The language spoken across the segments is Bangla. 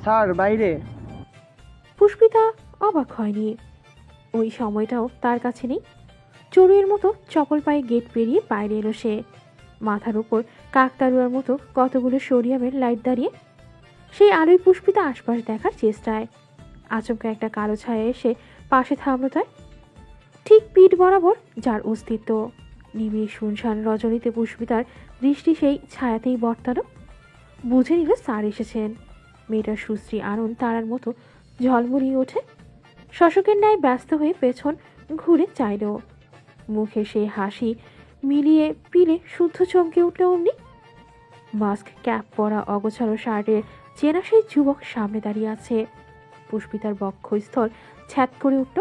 স্যার বাইরে। পুষ্পিতা অবাক হয়নি। ওই সময়টাও তার কাছে নেই। চড়ুইয়ের মতো চপল পায়ে গেট পেরিয়ে বাইরে এলো সে। মাথার উপর কাকতারুয়ার মতো কতগুলো সোডিয়ামের লাইট দাঁড়িয়ে। সেই আলোয় পুষ্পিতা আশপাশ দেখার চেষ্টায়। আচমকা একটা কালো ছায়া এসে পাশে থামল তার, ঠিক পিঠ বরাবর, যার অস্তিত্ব। নিবিড় শুনশান রজনীতে পুষ্পিতার দৃষ্টি সেই ছায়াতেই বর্তালো। বুঝে নিল স্যার এসেছেন। মেয়েটার সুশ্রী আনন্দ তারার মতো ঝলমলিয়ে ওঠে। শশকের ন্যায় ব্যস্ত হয়ে পেছন ঘুরে চাইল। মুখে সেই হাসি মিলিয়ে পিলে শুদ্ধ চমকে উঠল অমনি। মাস্ক ক্যাপ পরা অগোছালো শার্টের চেনা সেই যুবক সামনে দাঁড়িয়ে আছে। পুষ্পিতার বক্ষস্থল ছ্যাদ করে উঠল।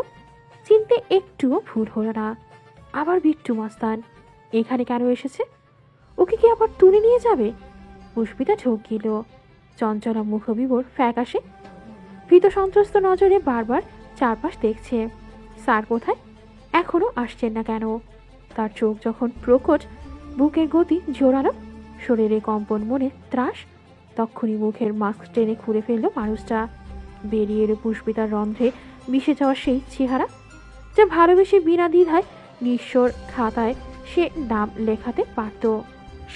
চিনতে একটুও ভুল হলো না। আবার বিট্টু মাস্তান এখানে কেন এসেছে? ওকে কি আবার তুলে নিয়ে যাবে? পুষ্পিতা ঢোক গেল। চঞ্চলা মুখবিবর ফ্যাকাশে। ভীত সন্ত্রস্ত নজরে বারবার চারপাশ দেখছে। স্যার কোথায়? এখনো আসছেন না কেন? তার চোখ যখন প্রকট, বুকের গতি জোরালো, শরীরে কম্পন, মনে ত্রাস, তক্ষুনি মুখের মাস্ক টেনে খুলে ফেলল মানুষটা। বেরিয়ে এলো পুষ্পিতার রন্ধ্রে মিশে যাওয়া সেই চেহারা, যা ভালোবেসে বিনা দ্বিধায় নিঃস্বর খাতায় সে নাম লেখাতে পারত।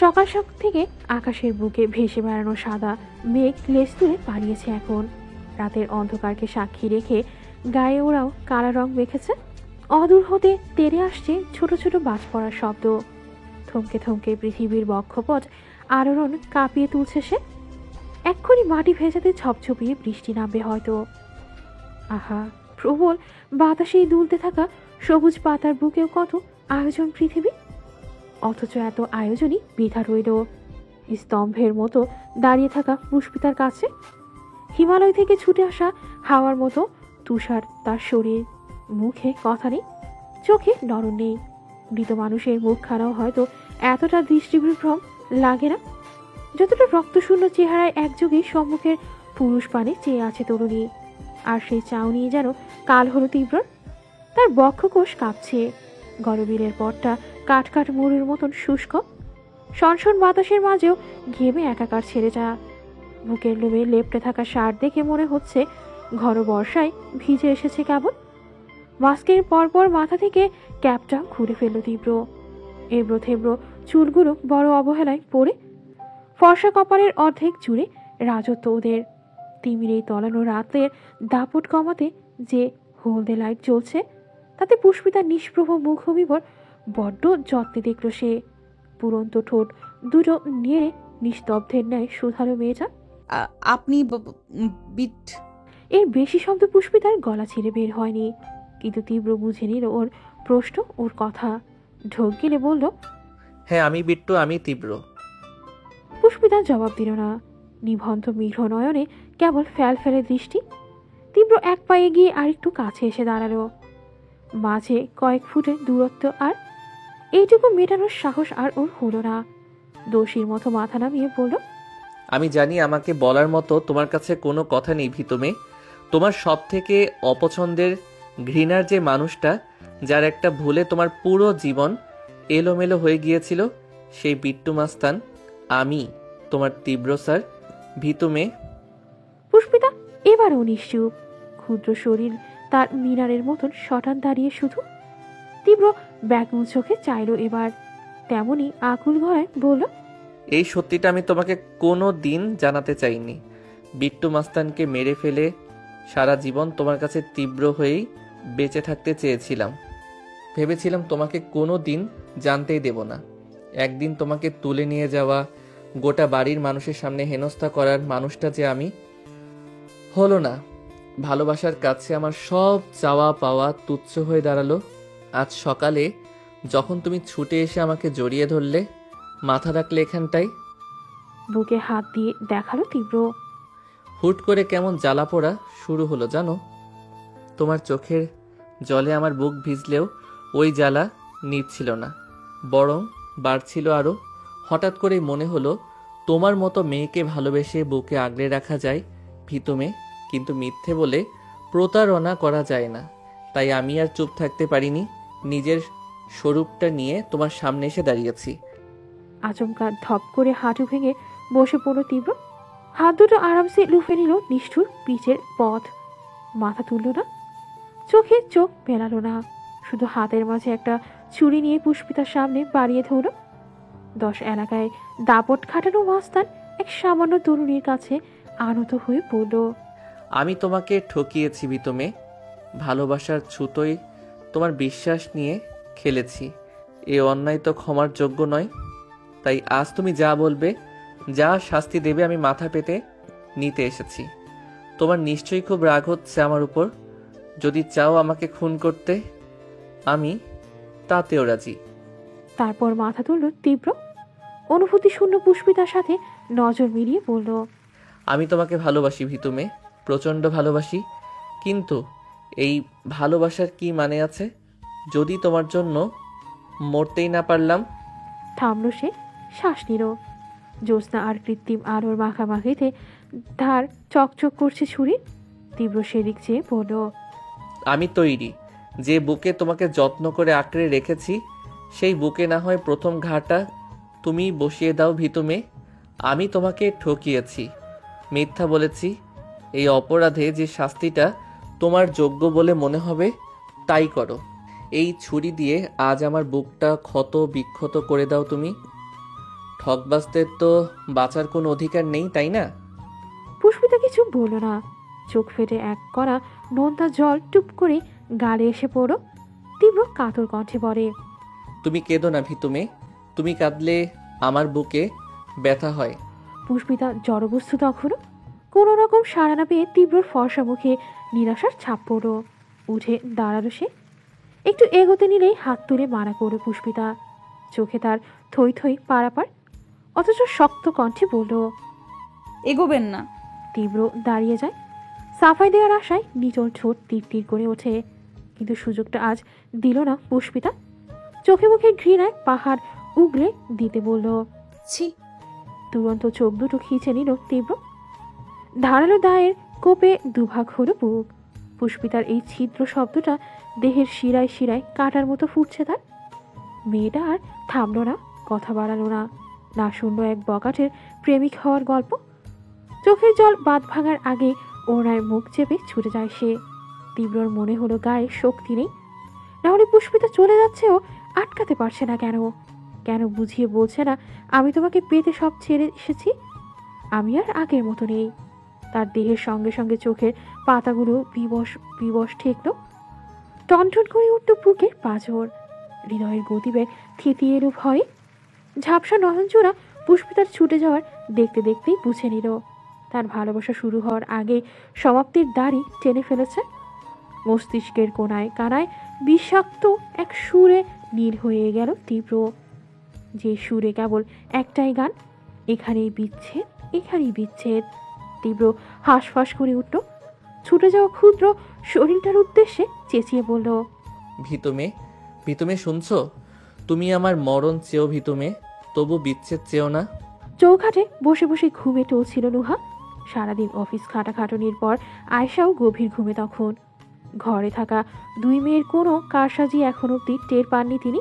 সকাল থেকে আকাশের বুকে ভেসে বেড়ানো সাদা মেঘ লেজ তুলে পালিয়েছে এখন। রাতের অন্ধকারকে সাক্ষী রেখে গায়ে ওরাও কালা রং মেখেছে। অদূর হতে তেড়ে আসছে ছোট ছোট বাজ পড়ার শব্দ। থমকে থমকে পৃথিবীর বক্ষপট আলোড়ন কাঁপিয়ে তুলছে সে। এক্ষুনি মাটি ভেজাতে ঝপঝপিয়ে বৃষ্টি নামবে হয়তো। আহা, প্রবল বাতাসেই দুলতে থাকা সবুজ পাতার বুকেও কত আয়োজন পৃথিবী। অথচ এত আয়োজনই বৃথা রইল। স্তম্ভের মতো দাঁড়িয়ে থাকা পুষ্পিতার কাছে। হিমালয় থেকে ছুটে আসা হাওয়ার মতো তুষার তার শরীর। মুখে কথা নেই, চোখে নরম নেই। মৃত মানুষের মুখখানাও হয়তো এতটা দৃষ্টিবিভ্রম লাগে না, যতটা রক্তশূন্য চেহারায় একযোগে সম্মুখের পুরুষ পানে চেয়ে আছে তরুণী। আর সেই চাউনি যেন কাল হলো তীব্র। তার বক্ষকোষ কাঁপছে। গরবিলের পরটা কাঠ কাঠ মরুর মতন শুষ্ক। সনসন বাতাসের মাঝেও ঘেমে একাকার ছেড়ে যা। বুকের লোমে লেপটে থাকা শার্ট দেখে মনে হচ্ছে ঘন বর্ষায় ভিজে এসেছে কেবল। মাস্কের পরপর মাথা থেকে ক্যাপটা খুলে ফেলল তীব্র। এবড়ো থেবড়ো চুলগুলো বড় অবহেলায় পড়ে। ফর্সা কপালের অর্ধেক জুড়ে রাজত্ব ওদের। তিমিরেই তলানো রাতের দাপট কমাতে যে হলদে লাইট জ্বলছে, তাতে পুষ্পিতার নিষ্প্রভ মুখবিবর বড্ড যত্নে দেখল সে। পুরন্ত ঠোঁট দুটো নেড়ে নিস্তব্ধের ন্যায় শুধালো মেয়েটা, আপনি এর বেশি শব্দ পুষ্পিতার গলা ছিঁড়ে বের হয়নি। কিন্তু তীব্র বুঝে নিল ওর প্রশ্ন, ওর কথা। ঢোক গেলে বলল, হ্যাঁ আমি বিট্টু, আমি তীব্র। পুষ্পিতা জবাব দিল না। নিভন্ত মীঢ় নয়নে কেবল ফ্যাল ফেলে দৃষ্টি। তীব্র এক পায়ে গিয়ে আরেকটু কাছে এসে দাঁড়ালো। মাঝে কয়েক ফুটের দূরত্ব, আর এইটুকু মেটানোর সাহস আর ওর হলো না। দোষীর মতো মাথা নামিয়ে বলল, আমি জানি আমাকে বলার মতো তোমার কাছে কোনো কথা নেই ভীতু মেয়ে। তোমার সব থেকে অপছন্দের, ঘৃণার যে মানুষটা, যার একটা ভুলে তোমার পুরো জীবন এলোমেলো হয়ে গিয়েছিল, সেই বিট্টু মাস্তান আমি, তোমার তীব্র স্যার। ভীতু মেয়ে। পুষ্পিতা এবারও নিশ্চুপ। ক্ষুদ্র শরীর তার মিনারের মতন শটান দাঁড়িয়ে শুধু। তীব্র ব্যাকুল চোখে চাইল এবার। তেমনি আকুল গলায় বলল, এই সত্যিটা আমি তোমাকে কোনো দিন জানাতে চাইনি। বিট্টু মাস্তানকে মেরে ফেলে সারা জীবন তোমার কাছে তীব্র হয়েই বেঁচে থাকতে চেয়েছিলাম। ভেবেছিলাম তোমাকে কোনো দিন জানতেই দেব না। একদিন তোমাকে তুলে নিয়ে যাওয়া, গোটা বাড়ির মানুষের সামনে হেনস্থা করার মানুষটা যে আমি। হলো না। ভালোবাসার কাছে আমার সব চাওয়া পাওয়া তুচ্ছ হয়ে দাঁড়ালো। আজ সকালে যখন তুমি ছুটে এসে আমাকে জড়িয়ে ধরলে, মাথা রাখলে এখানটাই, বুকে হাত দিয়ে দেখালো তীব্র। হুট করে কেমন জ্বালা পোড়া শুরু হলো জানো। তোমার চোখের জলে আমার বুক ভিজলেও ওই জ্বালা নিচ্ছিল না, বরং বাড়ছিল আরও। হঠাৎ করেই মনে হলো তোমার মতো মেয়েকে ভালোবেসে বুকে আগলে রাখা যায় ভীতু মেয়ে, কিন্তু মিথ্যে বলে প্রতারণা করা যায় না। তাই আমি আর চুপ থাকতে পারিনি, নিজের স্বরূপটা নিয়ে তোমার সামনে এসে দাঁড়িয়েছি। আচমকা ধপ করে হাঁটু ভেঙে বসে পড়ল তীব্র। হাত দুটো আরামসে লুফে নিল নিষ্ঠুর পিচের পথ। মাথা তুলল না, চোখে চোখ মেলালো না, শুধু হাতের মাঝে একটা ছুরি নিয়ে পুষ্পিতার সামনে বাড়িয়ে ধরল। 10 এলাকায় দাপট খাটানো মাস্তান এক সামান্য তরুণীর কাছে আনত হয়ে পড়ল। আমি তোমাকে ঠকিয়েছি বিতমে, ভালোবাসার ছুতোয় তোমার বিশ্বাস নিয়ে খেলেছি। এ অন্যায় তো ক্ষমার যোগ্য নয়। তাই আজ তুমি যা বলবে, যা শাস্তি দেবে আমি মাথা পেতে নিতে এসেছি। তোমার নিশ্চয়ই খুব রাগ হচ্ছে আমার উপর। যদি চাও আমাকে খুন করতে, আমি তাতেও রাজি। তারপর মাথা তুলল তীব্র। অনুভূতি শূন্য পুষ্পিতার সাথে নজর মিলিয়ে বলল, আমি তোমাকে ভালোবাসি ভিতুমে, প্রচণ্ড ভালোবাসি। কিন্তু এই ভালোবাসার কি মানে আছে যদি তোমার জন্য মরতেই না পারলাম? থামল সে, শ্বাস নিল। জ্যোৎস্না আর কৃত্রিম আলোর মাখামাখিতে ধার চকচক করছে ছুরি। তীব্র সেদিক চেয়ে বলল, আমি তৈরি। যে বুকে তোমাকে যত্ন করে আঁকড়ে রেখেছি, সেই বুকে না হয় প্রথম ঘাটা তুমি বসিয়ে দাও ভিতুমে। আমি তোমাকে ঠকিয়েছি, মিথ্যা বলেছি। এই অপরাধে যে শাস্তিটা তোমার যোগ্য বলে মনে হবে তাই করো। এই ছুরি দিয়ে আজ আমার বুকটা ক্ষত বিক্ষত করে দাও তুমি। ঠকবাজদের তো বাঁচার কোনো অধিকার নেই, তাই না? পুষ্পিতা কিছু বলল না। চোখ ফেটে এক কণা নোনতা জল টুপ করে গালে এসে পড়ো। তীব্র কাতর কণ্ঠে বলে, তুমি কেঁদো না ভিতুমে, তুমি কাঁদলে আমার বুকে ব্যথা হয়। পুষ্পিতা জড়বস্তু তখনও। কোনো রকম সাড়া না পেয়ে তীব্রর ফর্সা মুখে নিরাশার ছাপ পড়ল। উঠে দাঁড়ালো সে। একটু এগোতে নিলেই হাত তুলে মানা করল পুষ্পিতা। চোখে তার থই থই পারাপার, অথচ শক্ত কণ্ঠে বলল, এগোবেন না। তীব্র দাঁড়িয়ে যায়। সাফাই দেওয়ার আশায় নিচল ঠোঁট তীর তীর করে ওঠে, কিন্তু সুযোগটা আজ দিল না পুষ্পিতা। চোখে মুখে ঘৃণায় পাহাড় উগলে দিতে বলল। ছি। তুরন্ত চোখ দুটো খিঁচে নিল তীব্র। ধারালো দায়ের কোপে দুভাগ হলো বুক। পুষ্পিতার এই ছিদ্র শব্দটা দেহের শিরায় শিরায় কাটার মতো ফুটছে তার। মেয়েটা আর থামল না, কথা বাড়ালো না, না শুনলো এক বকাটের প্রেমিক হওয়ার গল্প। চোখের জল বাঁধ ভাঙার আগে ওড়নায় মুখ চেপে ছুটে যায় সে। তীব্রর মনে হলো গায়ে শক্তি নেই, নাহলে পুষ্পিতা চলে যাচ্ছে ও আটকাতে পারছে না কেন? কেন বুঝিয়ে বলছে না, আমি তোমাকে পেতে সব ছেড়ে এসেছি, আমি আর আগের মতো নেই। তার দেহের সঙ্গে সঙ্গে চোখের পাতাগুলো বিবশ বিবশ ঠেকল। টনটন করে উঠল বুকের পাঁজর। হৃদয়ের গতিবেগ থিতিয়ে এলো ভয়ে। ঝাপসা নয়নচূড়া পুষ্পিতার ছুটে যাওয়ার দেখতে দেখতেই বুঝে নিল তার ভালোবাসা শুরু হওয়ার আগে সমাপ্তির দাড়ি টেনে ফেলেছে। মস্তিষ্কের কোনায় কানায় বিষাক্ত এক সুরে নীল হয়ে গেল তীব্র, যে সুরে কেবল একটাই গান, এখানেই বিচ্ছেদ, এখানেই বিচ্ছেদ। তীব্র হাঁসফাঁস করে উঠল, ছুটে যাওয়া ক্ষুদ্র শরীরটার উদ্দেশ্যে চেঁচিয়ে বলল, ভিতুমে, ভিতুমে শুনছো? তুমি আমার মরণ চেয়েও ভিতুমে, তবু বিচ্ছেদ চেয়েও না। চৌখাটে বসে বসে ঘুমে টলছিল নুহা। সারাদিন অফিস খাটাখাটনির পর আয়শাও গভীর ঘুমে তখন। ঘরে থাকা দুই মেয়ের কোনো কারসাজি এখন অব্দি টের পাননি তিনি।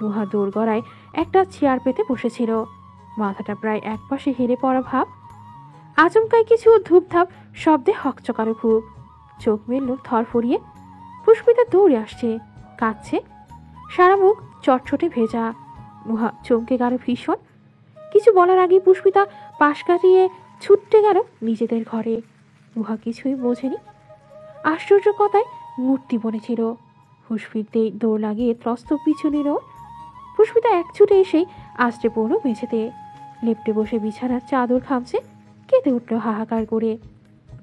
নুহা দোরগড়ায় একটা চেয়ার পেতে বসেছিল, মাথাটা প্রায় একপাশে হেরে পড়া ভাব। আচমকাই কিছু ধূপধাপ শব্দে হকচকালো খুব। চোখ মেলল থরফরিয়ে। পুষ্পিতা দৌড়ে আসছে, কাঁদছে, সারা মুখ চটচটে ভেজা। নুহা চমকে গেল ভীষণ। কিছু বলার আগেই পুষ্পিতা পাশ কাটিয়ে ছুটতে গেল নিজেদের ঘরে। নুহা কিছুই বোঝেনি। আশ্চর্য কথায় মূর্তি বনেছিল। হুঁশ ফিরতেই দৌড় লাগিয়ে ত্রস্ত পিছু নিল। পুষ্পিতা এক ছুটে এসেই আষ্টে পড়ল মেঝেতে, লেপটে বসে বিছানার চাদর খামছে, কেঁদে উঠল হাহাকার করে।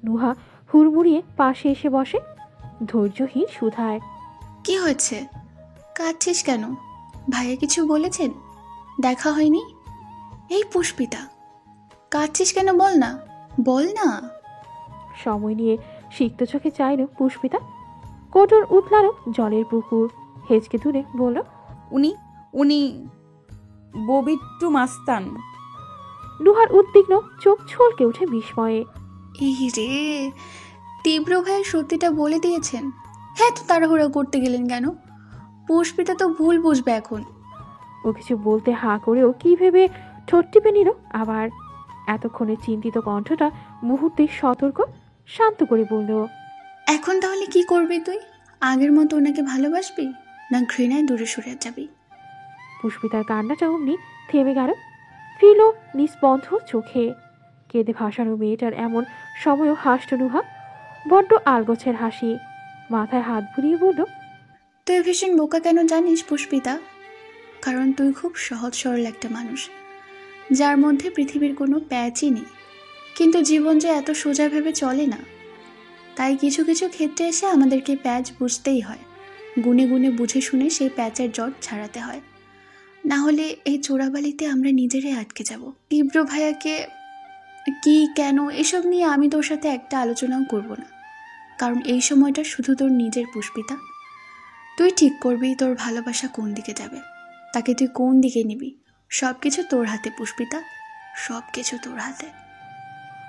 নুহা হুড়মুড়িয়ে পাশে এসে বসে, ধৈর্যহীন সুধায়, কি হয়েছে? কাঁদছিস কেন? ভাইয়া কিছু বলেছেন? দেখা হয়নি? এই পুষ্পিতা, কাঁদছিস কেন? বল না, বল না। সময় নিয়ে সিক্ত চোখে চাইল পুষ্পিতা। কোটর উতলানো জলের পুকুর। হেঁচকে তুলে বলল, উনি উনি ববিট্টু মাস্তান। নুহার উদ্বিগ্ন চোখ ছলকে উঠে বিস্ময়ে। এই রে, তীব্র ভাইয়ের সত্যিটা বলে দিয়েছেন? হ্যাঁ, তো তাড়াহুড়ো করতে গেলেন কেন? পুষ্পিতা তো ভুল বুঝবে এখন। ও কিছু বলতে হাঁ করেও কি ভেবে ঠোঁট টিপে নিল আবার। এতক্ষণে চিন্তিত কণ্ঠটা মুহূর্তে সতর্ক, শান্ত করে বলল, এখন তাহলে কি করবি তুই? আগের মতো ওনাকে ভালোবাসবি, না ঘৃণায় দূরে সরে যাবি? পুষ্পিতার কান্নাটা অমনি থেমে গেল। ফিরল নিস্পন্ধ চোখে। কেঁদে ভাসানো মেয়েটার এমন সময়ও হাসল নুহা, বড্ড আলগোছের হাসি। মাথায় হাত বুলিয়ে বলল, তুই ভীষণ বোকা কেন জানিস পুষ্পিতা? কারণ তুই খুব সহজ সরল একটা মানুষ, যার মধ্যে পৃথিবীর কোনো প্যাচই নেই। কিন্তু জীবন যে এত সোজা ভেবে চলে না, তাই কিছু কিছু ক্ষেত্রে এসে আমাদেরকে প্যাচ বুঝতেই হয়। গুনে গুনে বুঝে শুনে সেই প্যাচের জট ছাড়াতে হয়, না হলে এই চোরাবালিতে আমরা নিজেরাই আটকে যাব। তীব্র ভাইয়াকে কি, কেন, এসব নিয়ে আমি তোর সাথে একটা আলোচনাও করব না, কারণ এই সময়টা শুধু তোর নিজের পুষ্পিতা। তুই ঠিক করবি তোর ভালোবাসা কোন দিকে যাবে, তাকে তুই কোন দিকে নিবি। সব কিছু তোর হাতে পুষ্পিতা, সব কিছু তোর হাতে।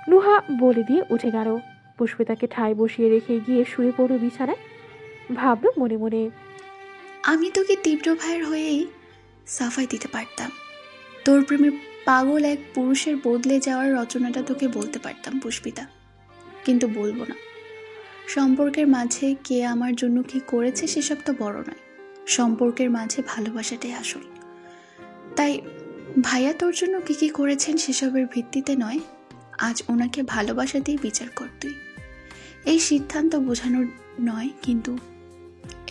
নুহা বলে দিয়ে উঠে গেল। পুষ্পিতাকে ঠায় বসিয়ে রেখে গিয়ে শুয়ে পড়ল বিছানায়। ভাবল মনে মনে, আমি তোকে তীব্র ভাইয়ের হয়েই সাফাই দিতে পারতাম। তোর প্রেমে পাগল এক পুরুষের বদলে যাওয়ার রচনাটা তোকে বলতে পারতাম পুষ্পিতা, কিন্তু বলবো না। সম্পর্কের মাঝে কে আমার জন্য কি করেছে সেসব তো বড় নয়, সম্পর্কের মাঝে ভালোবাসাটাই আসল। তাই ভাইয়া তোর জন্য কি কি করেছেন সেসবের ভিত্তিতে নয়, আজ ওনাকে ভালোবাসা দিয়ে বিচার কর তুই। এই সিদ্ধান্ত বোঝানোর নয়, কিন্তু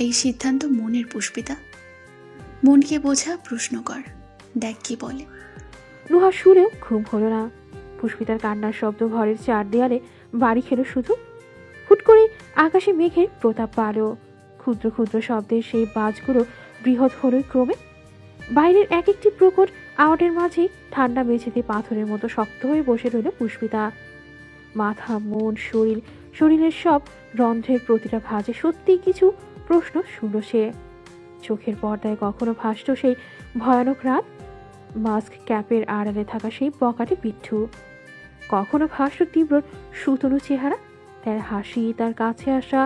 এই সিদ্ধান্ত মনের পুষ্পিতা। মনকে বোঝা, প্রশ্ন কর, দেখ কি বলে। নুহা শুনেও ঘুম হলো না। পুষ্পিতার কান্নার শব্দ ঘরের চার দেয়ালে বাড়ি খেল শুধু। হুট করে আকাশে মেঘের প্রতাপ বাড়ল। ক্ষুদ্র ক্ষুদ্র শব্দের সেই বাজগুলো বৃহৎ হল ক্রমে। বাইরের এক একটি প্রকট আওয়াজের মাঝে ঠান্ডা মেঝেতে পাথরের মতো শক্ত হয়ে বসে রইল পুষ্পিতা। মাথা, মন, শরীরের সব রন্ধ্রের প্রতিটা ভাঁজে সত্যিই কিছু প্রশ্ন শুনল সে। চোখের পর্দায় কখনো ভাসত সেই ভয়ানক রাত, মাস্ক ক্যাপের আড়ালে থাকা সেই বকাটে পিঠু। কখনো ভাসত তীব্র সুতনু চেহারা, তার হাসি, তার কাছে আসা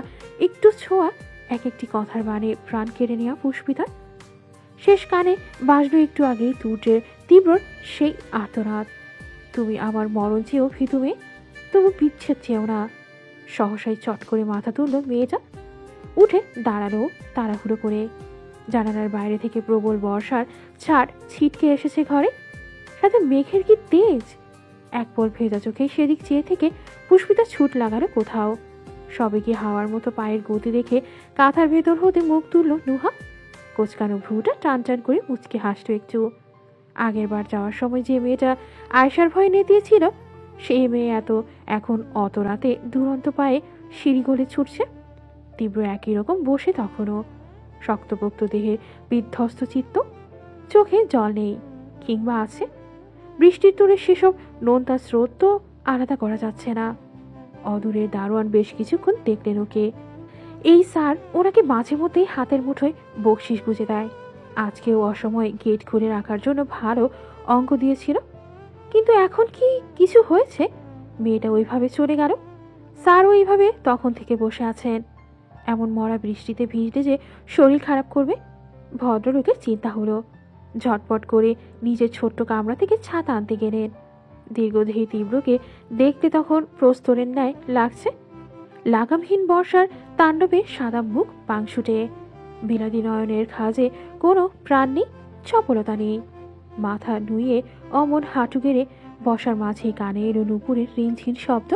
একটু ছোঁয়া, এক একটি কথার মানে প্রাণ কেড়ে নেওয়া পুষ্পিতার। শেষ কানে বাজল একটু আগেই তুর্যের তীব্র সেই আর্তনাদ, তুমি আমার মরণ চেয়েও ভীতু মেয়ে, তবু বিচ্ছেদ চেয়েও না। সহসাই চট করে মাথা তুলল মেয়েটা, উঠে দাঁড়ালো তাড়াহুড়ো করে। জানালার বাইরে থেকে প্রবল বর্ষার ছাড় ছিটকে এসেছে ঘরে, সাথে মেঘের কি তেজ। এক পল ভেজা চোখে সেদিক চেয়ে থেকে পুষ্পিতা ছুট লাগালো কোথাও। সবে কি হাওয়ার মতো পায়ের গতি দেখে কাঁথার ভেতর হতে মুখ তুলল নুহা। কোচকানো ভ্রুটা টান টান করে মুচকে হাসল একটু। আগের বার যাওয়ার সময় যে মেয়েটা আয়সার ভয়ে নেতিয়েছিল, সেই মেয়ে এখন অত রাতে দুরন্ত পায়ে সিঁড়ি গলে ছুটছে। তীব্র একই রকম বসে তখনও, শক্তপোক্ত দেহের বিধ্বস্ত চিত্ত, চোখে জল নেই, কিংবা আছে। বৃষ্টির তোরে সেসব নোনতা স্রোত তো আলাদা করা যাচ্ছে না। অদূরের দারোয়ান বেশ কিছুক্ষণ দেখলেন ওকে। এই স্যার ওনাকে মাঝে মধ্যেই হাতের মুঠোয় বকশিস গুঁজে দেয়। আজকেও অসময়ে গেট খুলে রাখার জন্য ভালো অঙ্ক দিয়েছিল। কিন্তু এখন কি কিছু হয়েছে? মেয়েটা ওইভাবে চলে গেল, স্যারও ওইভাবে তখন থেকে বসে আছেন। এমন মরা বৃষ্টিতে ভিজতে যে শরীর খারাপ করবে, ভদ্রলোকের চিন্তা হলো। ঝটপট করে নিজের ছোট্ট কামরা থেকে ছাতা আনতে গেলেন। দীর্ঘদেহী তীব্রকে দেখতে তখন প্রস্তরের ন্যায় লাগছে। লাগামহীন বর্ষার তাণ্ডবে সাদা মুখ পাংশুটে, বিলাদি নয়নের খাজে কোনো প্রাণ নেই, চপলতা নেই। মাথা নুয়ে অমন হাঁটু গেড়ে বসার মাঝে কানে এলো নুপুরের রিনঝিন শব্দ।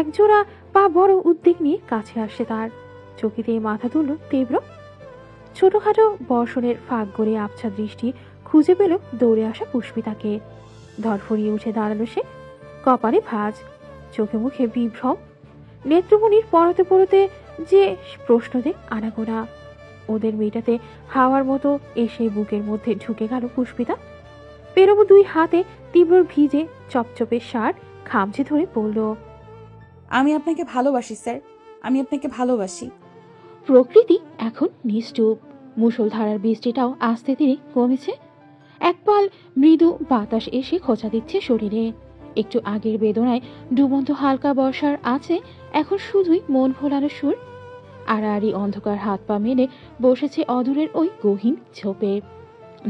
একজোড়া পা বড় উদ্বেগ নিয়ে কাছে আসে তার। চকিতে মাথা তুলল তীব্র। ছোটখাটো বর্ষণের ফাঁক গড়ে আবছা দৃষ্টি খুঁজে পেল দৌড়ে আসা পুষ্পিতাকে। ধরফরিয়ে উঠে দাঁড়ালো সে, কপালে ভাঁজ, চোখে মুখে বিভ্রম, নেত্রমণির পরতে পরতে যে প্রশ্নতে আনাগোনা। ওদের মেয়েটাতে হাওয়ার মতো এসে বুকের মধ্যে ঢুকে গেল পুষ্পিতা। পেরোবো দুই হাতে তীব্রর ভিজে চপচপে শার্ট খামচে ধরে বলল, আমি আপনাকে ভালোবাসি স্যার, আমি আপনাকে ভালোবাসি। প্রকৃতি এখন নিশ্চুপ, মুষলধারার বৃষ্টিটাও আস্তে ধীরে কমেছে। একপাল মৃদু বাতাস এসে খোঁচা দিচ্ছে শরীরে। একটু আগের বেদনায় ডুবন্ত হালকা বর্ষার আছে এখন শুধুই মন ভোলানো সুর। আড়াআড়ি অন্ধকার হাত পা মেলে বসেছে অদূরের ওই গহীন ঝোপে।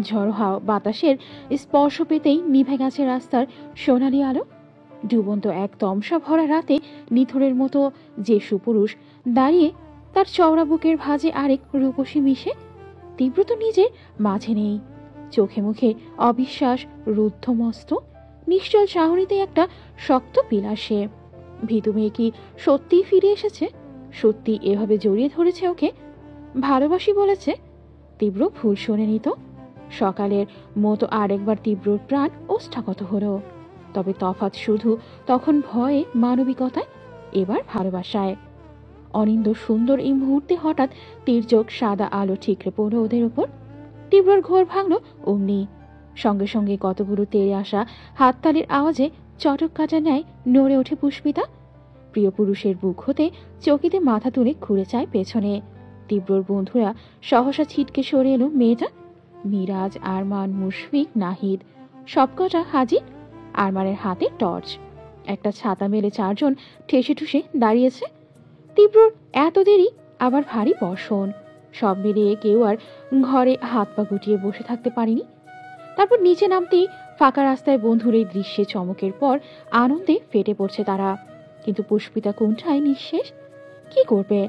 ঝড়ো হাওয়া বাতাসের স্পর্শ পেতেই নিভে গেছে রাস্তার সোনালি আলো। ডুবন্ত এক তমসা ভরা রাতে নিথরের মতো যে সুপুরুষ দাঁড়িয়ে, তার চওড়া বুকের ভাঁজে আরেক রূপসী মিশে। তীব্র তো নিজের মাঝে নেই। চোখে মুখে অবিশ্বাস, রুদ্ধমস্ত নিশ্চল চাহনিতে একটা শক্ত পিলার সে। ভীতু মেয়ে কি সত্যিই ফিরে এসেছে? সত্যি এভাবে জড়িয়ে ধরেছে ওকে? ভালোবাসি বলেছে? তীব্র ভুল শোনেনি তো। সকালের মতো আরেকবার তীব্রর প্রাণ ওষ্ঠাগত হলো। তবে তফাৎ শুধু তখন ভয়ে মানবিকতায়, এবার ভালোবাসায়। অনিন্দ সুন্দর এই মুহূর্তে হঠাৎ তির্যক সাদা আলো ঠিকরে পড়ল ওদের ওপর। তীব্রর ঘোর ভাঙল অমনি। সঙ্গে সঙ্গে কতগুলো তেড়ে আসা হাততালির আওয়াজে চটক কাটা ন্যায় নড়ে ওঠে পুষ্পিতা। প্রিয় পুরুষের বুক হতে চকিতে মাথা তুলে ঘুরে চায় পেছনে। তীব্রর বন্ধুরা সহসা ছিটকে সরে এলো মেয়েটা। মিরাজ, আরমান, মুশফিক, নাহিদ সবকটা হাজির। আরমানের হাতে টর্চ, একটা ছাতা মেলে চারজন ঠেসে ঠুসে দাঁড়িয়েছে। তীব্রর এত দেরি, আবার ভারী বর্ষণ, সব মিলিয়ে কেউ আর ঘরে হাত পা গুটিয়ে বসে থাকতে পারেনি। তারপর নিচে নামতেই ফাঁকা রাস্তায় বন্ধুর এই দৃশ্যে চমকের পর আনন্দে ফেটে পড়ছে তারা। কিন্তু পুষ্পিতা কোনটায় নিঃশেষ? কি করবে,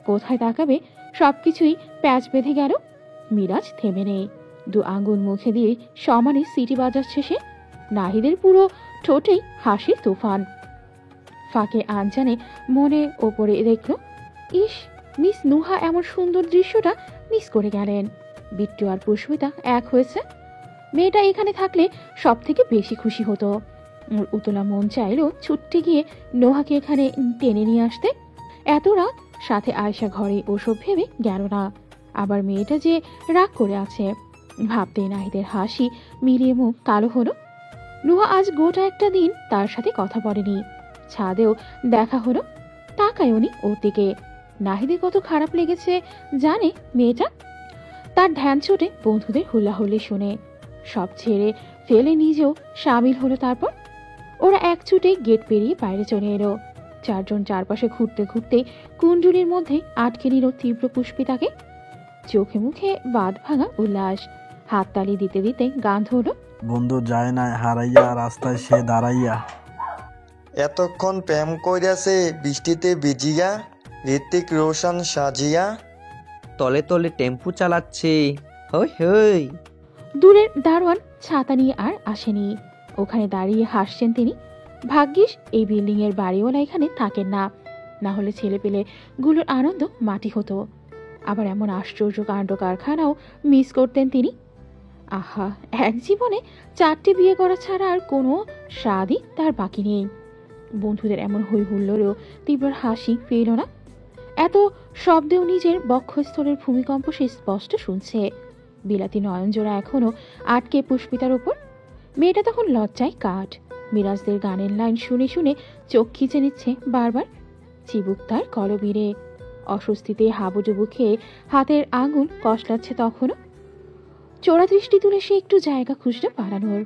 কোথায় তাকাবে? সবকিছুই প্যাচ বেঁধে গেল। মিরাজ থেমে নেই, দু আঙ্গুল মুখে দিয়ে সমানে সিটি বাজাচ্ছে সে। নাহিদের পুরো ঠোঁটেই হাসির তুফান। ফাঁকে আনজানে মনে ওপরে দেখল, ইস, মিস নুহা এমন সুন্দর দৃশ্যটা মিস করে গেলেন। বিট্টু আর পুষ্পিতা এক হয়েছে। মেয়েটা এখানে থাকলে সব থেকে বেশি খুশি হতো। উতলা মন চাইল ছুটতে গিয়ে নোহাকে এখানে টেনে নিয়ে আসতে। এত রাত, সাথে আয়সা ঘরে ওসব ভেবে গেল না। আবার মেয়েটা যে রাগ করে আছে ভাবতে নাহিদের হাসি মিলিয়ে মুখ কালো হলো। নুহা আজ গোটা একটা দিন তার সাথে কথা বলেনি। ছাদেও দেখা হলো, তাকায়নি ওর দিকে। নাহিদের কত খারাপ লেগেছে জানে মেয়েটা। তার ধ্যান ছোটে বন্ধুদের হুল্লাহুল্লি শুনে সব ছেড়ে ফেলে নিজেও সামিল হলো। তারপর ওরা এক ছুটে গেট পেরিয়ে বাইরে চলে এলো। চারজন চারপাশে ঘুরতে ঘুরতে কুণ্ডুলির মধ্যে আটকে নিল তীব্র পুষ্পিতাকে। চোখে মুখে বাদ ভাঙা উল্লাস, হাততালি দিতে দিতে গান ধরল, বন্ধু যায় না হারাইয়া রাস্তায় সে দাঁড়াইয়া। এতক্ষণ প্রেম কইরাছে বৃষ্টিতে ভিজিয়া, ঋত্বিক রোশন সাজিয়া। তলে তলে টেম্পু চালাচ্ছে, হই হই। দূরের দারোয়ান ছাতা নিয়ে আর আসেনি। ওখানে দাঁড়িয়ে হাসছেন তিনি। ভাগ্যিস এই বিল্ডিং এর বাড়িওয়ালা এখানে থাকেন না, না হলে ছেলে পেলে গুলোর আনন্দ মাটি হতো। আবার এমন আশ্চর্য কাণ্ড কারখানাও মিস করতেন তিনি। আহা, এক জীবনে 4টে বিয়ে করা ছাড়া আর কোনো স্বাদই তার বাকি নেই। বন্ধুদের এমন হই হুল্লোড়েও তীব্র হাসি পেল না। এত শব্দেও নিজের বক্ষস্থলের ভূমিকম্প সে স্পষ্ট শুনছে। বিলাতি নয়নজোড়া এখনো আটকে পুষ্পিতার উপর। মেয়েটা তখন লজ্জায় কাঠ। মিরাজদের গানের লাইন শুনে শুনে চোখ খিচে নিচ্ছে বারবার। চিবুক তার কলবিরে, অস্বস্তিতে হাবুডুবু খেয়ে হাতের আঙুল কষলাচ্ছে তখনও। চোরা দৃষ্টি তুলে সে একটু জায়গা খুঁজতে পালানোর।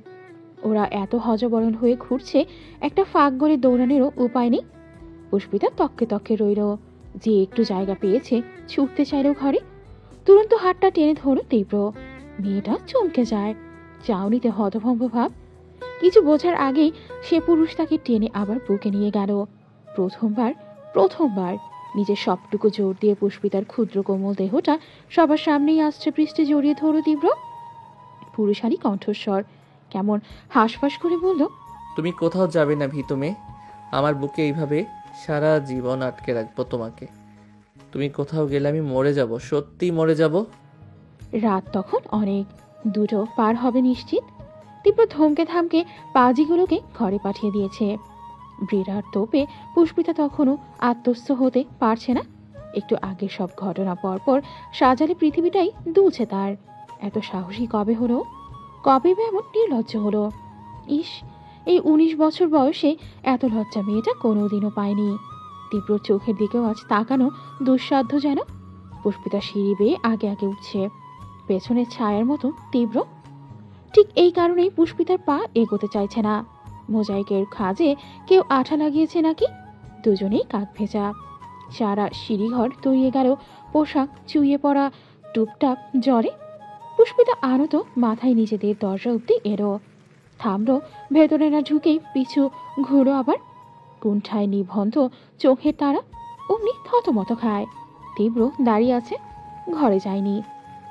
ওরা এত হজবরল হয়ে ঘুরছে, একটা ফাঁক গড়ে দৌড়ানোরও উপায় নেই। পুষ্পিতা তককে তককে রইল। যে একটু জায়গা পেয়েছে ছুটতে চাইল ঘরে। তুরন্ত হাতটা টেনে ধরল তীব্র। মেয়েটা চমকে যায়, চাউনিতে হতভম্ব ভাব। কিছু বোঝার আগেই সে পুরুষ তাকে টেনে আবার বুকে নিয়ে গেল। প্রথমবার নিজের সবটুকু জোর দিয়ে পুষ্পিতার ক্ষুদ্র কোমল দেহটা সবার সামনেই আসছে পৃষ্ঠে জড়িয়ে ধরল তীব্র। পুরুষালী কণ্ঠস্বর কেমন হাঁসফাঁস করে বলল, তুমি কোথাও যাবে না ভীতু মেয়ে। আমার বুকে এইভাবে সারা জীবন আটকে রাখবো তোমাকে। তুমি কোথাও গেলে আমি মরে যাব, সত্যি মরে যাব। রাত তখন অনেক, 2টো পার হবে নিশ্চিত। তীব্র থমকে থামকে পাজিগুলোকে ঘরে পাঠিয়ে দিয়েছে। বিরাট তোপে পুষ্পিতা তখনও আত্মস্থ হতে পারছে না। একটু আগে সব ঘটনা পরপর সাজালে পৃথিবীটাই দুলছে তার। এত সাহসী কবে হলো? কবে এমন নির্লজ্জ হলো? ইস, এই 19 বছর বয়সে এত লজ্জা মেয়েটা কোনোদিনও পায়নি। তীব্র চোখের দিকেও আজ তাকানো দুঃসাধ্য যেন। পুষ্পিতা সিঁড়ি বেয়ে আগে আগে উঠছে, পেছনের ছায়ার মতো তীব্র। ঠিক এই কারণেই পুষ্পিতার পা এগোতে চাইছে না। মোজাইকের খাজে কেউ আঠা লাগিয়েছে নাকি? দুজনেই কাক ভেজা। সারা সিঁড়িঘর তৈরিয়ে গেল পোশাক চুইয়ে পড়া টুপটাপ জলে। পুষ্পিতা আরও তো মাথায় নিজেদের দরজা অব্দি এলো, থামলো, ভেতরে না ঢুকেই পিছু ঘুরো আবার। কুণ্ঠায় নিবন্ধ চোখের তারা অমনি থতমত খায়। তীব্র দাঁড়িয়ে আছে, ঘরে যায়নি।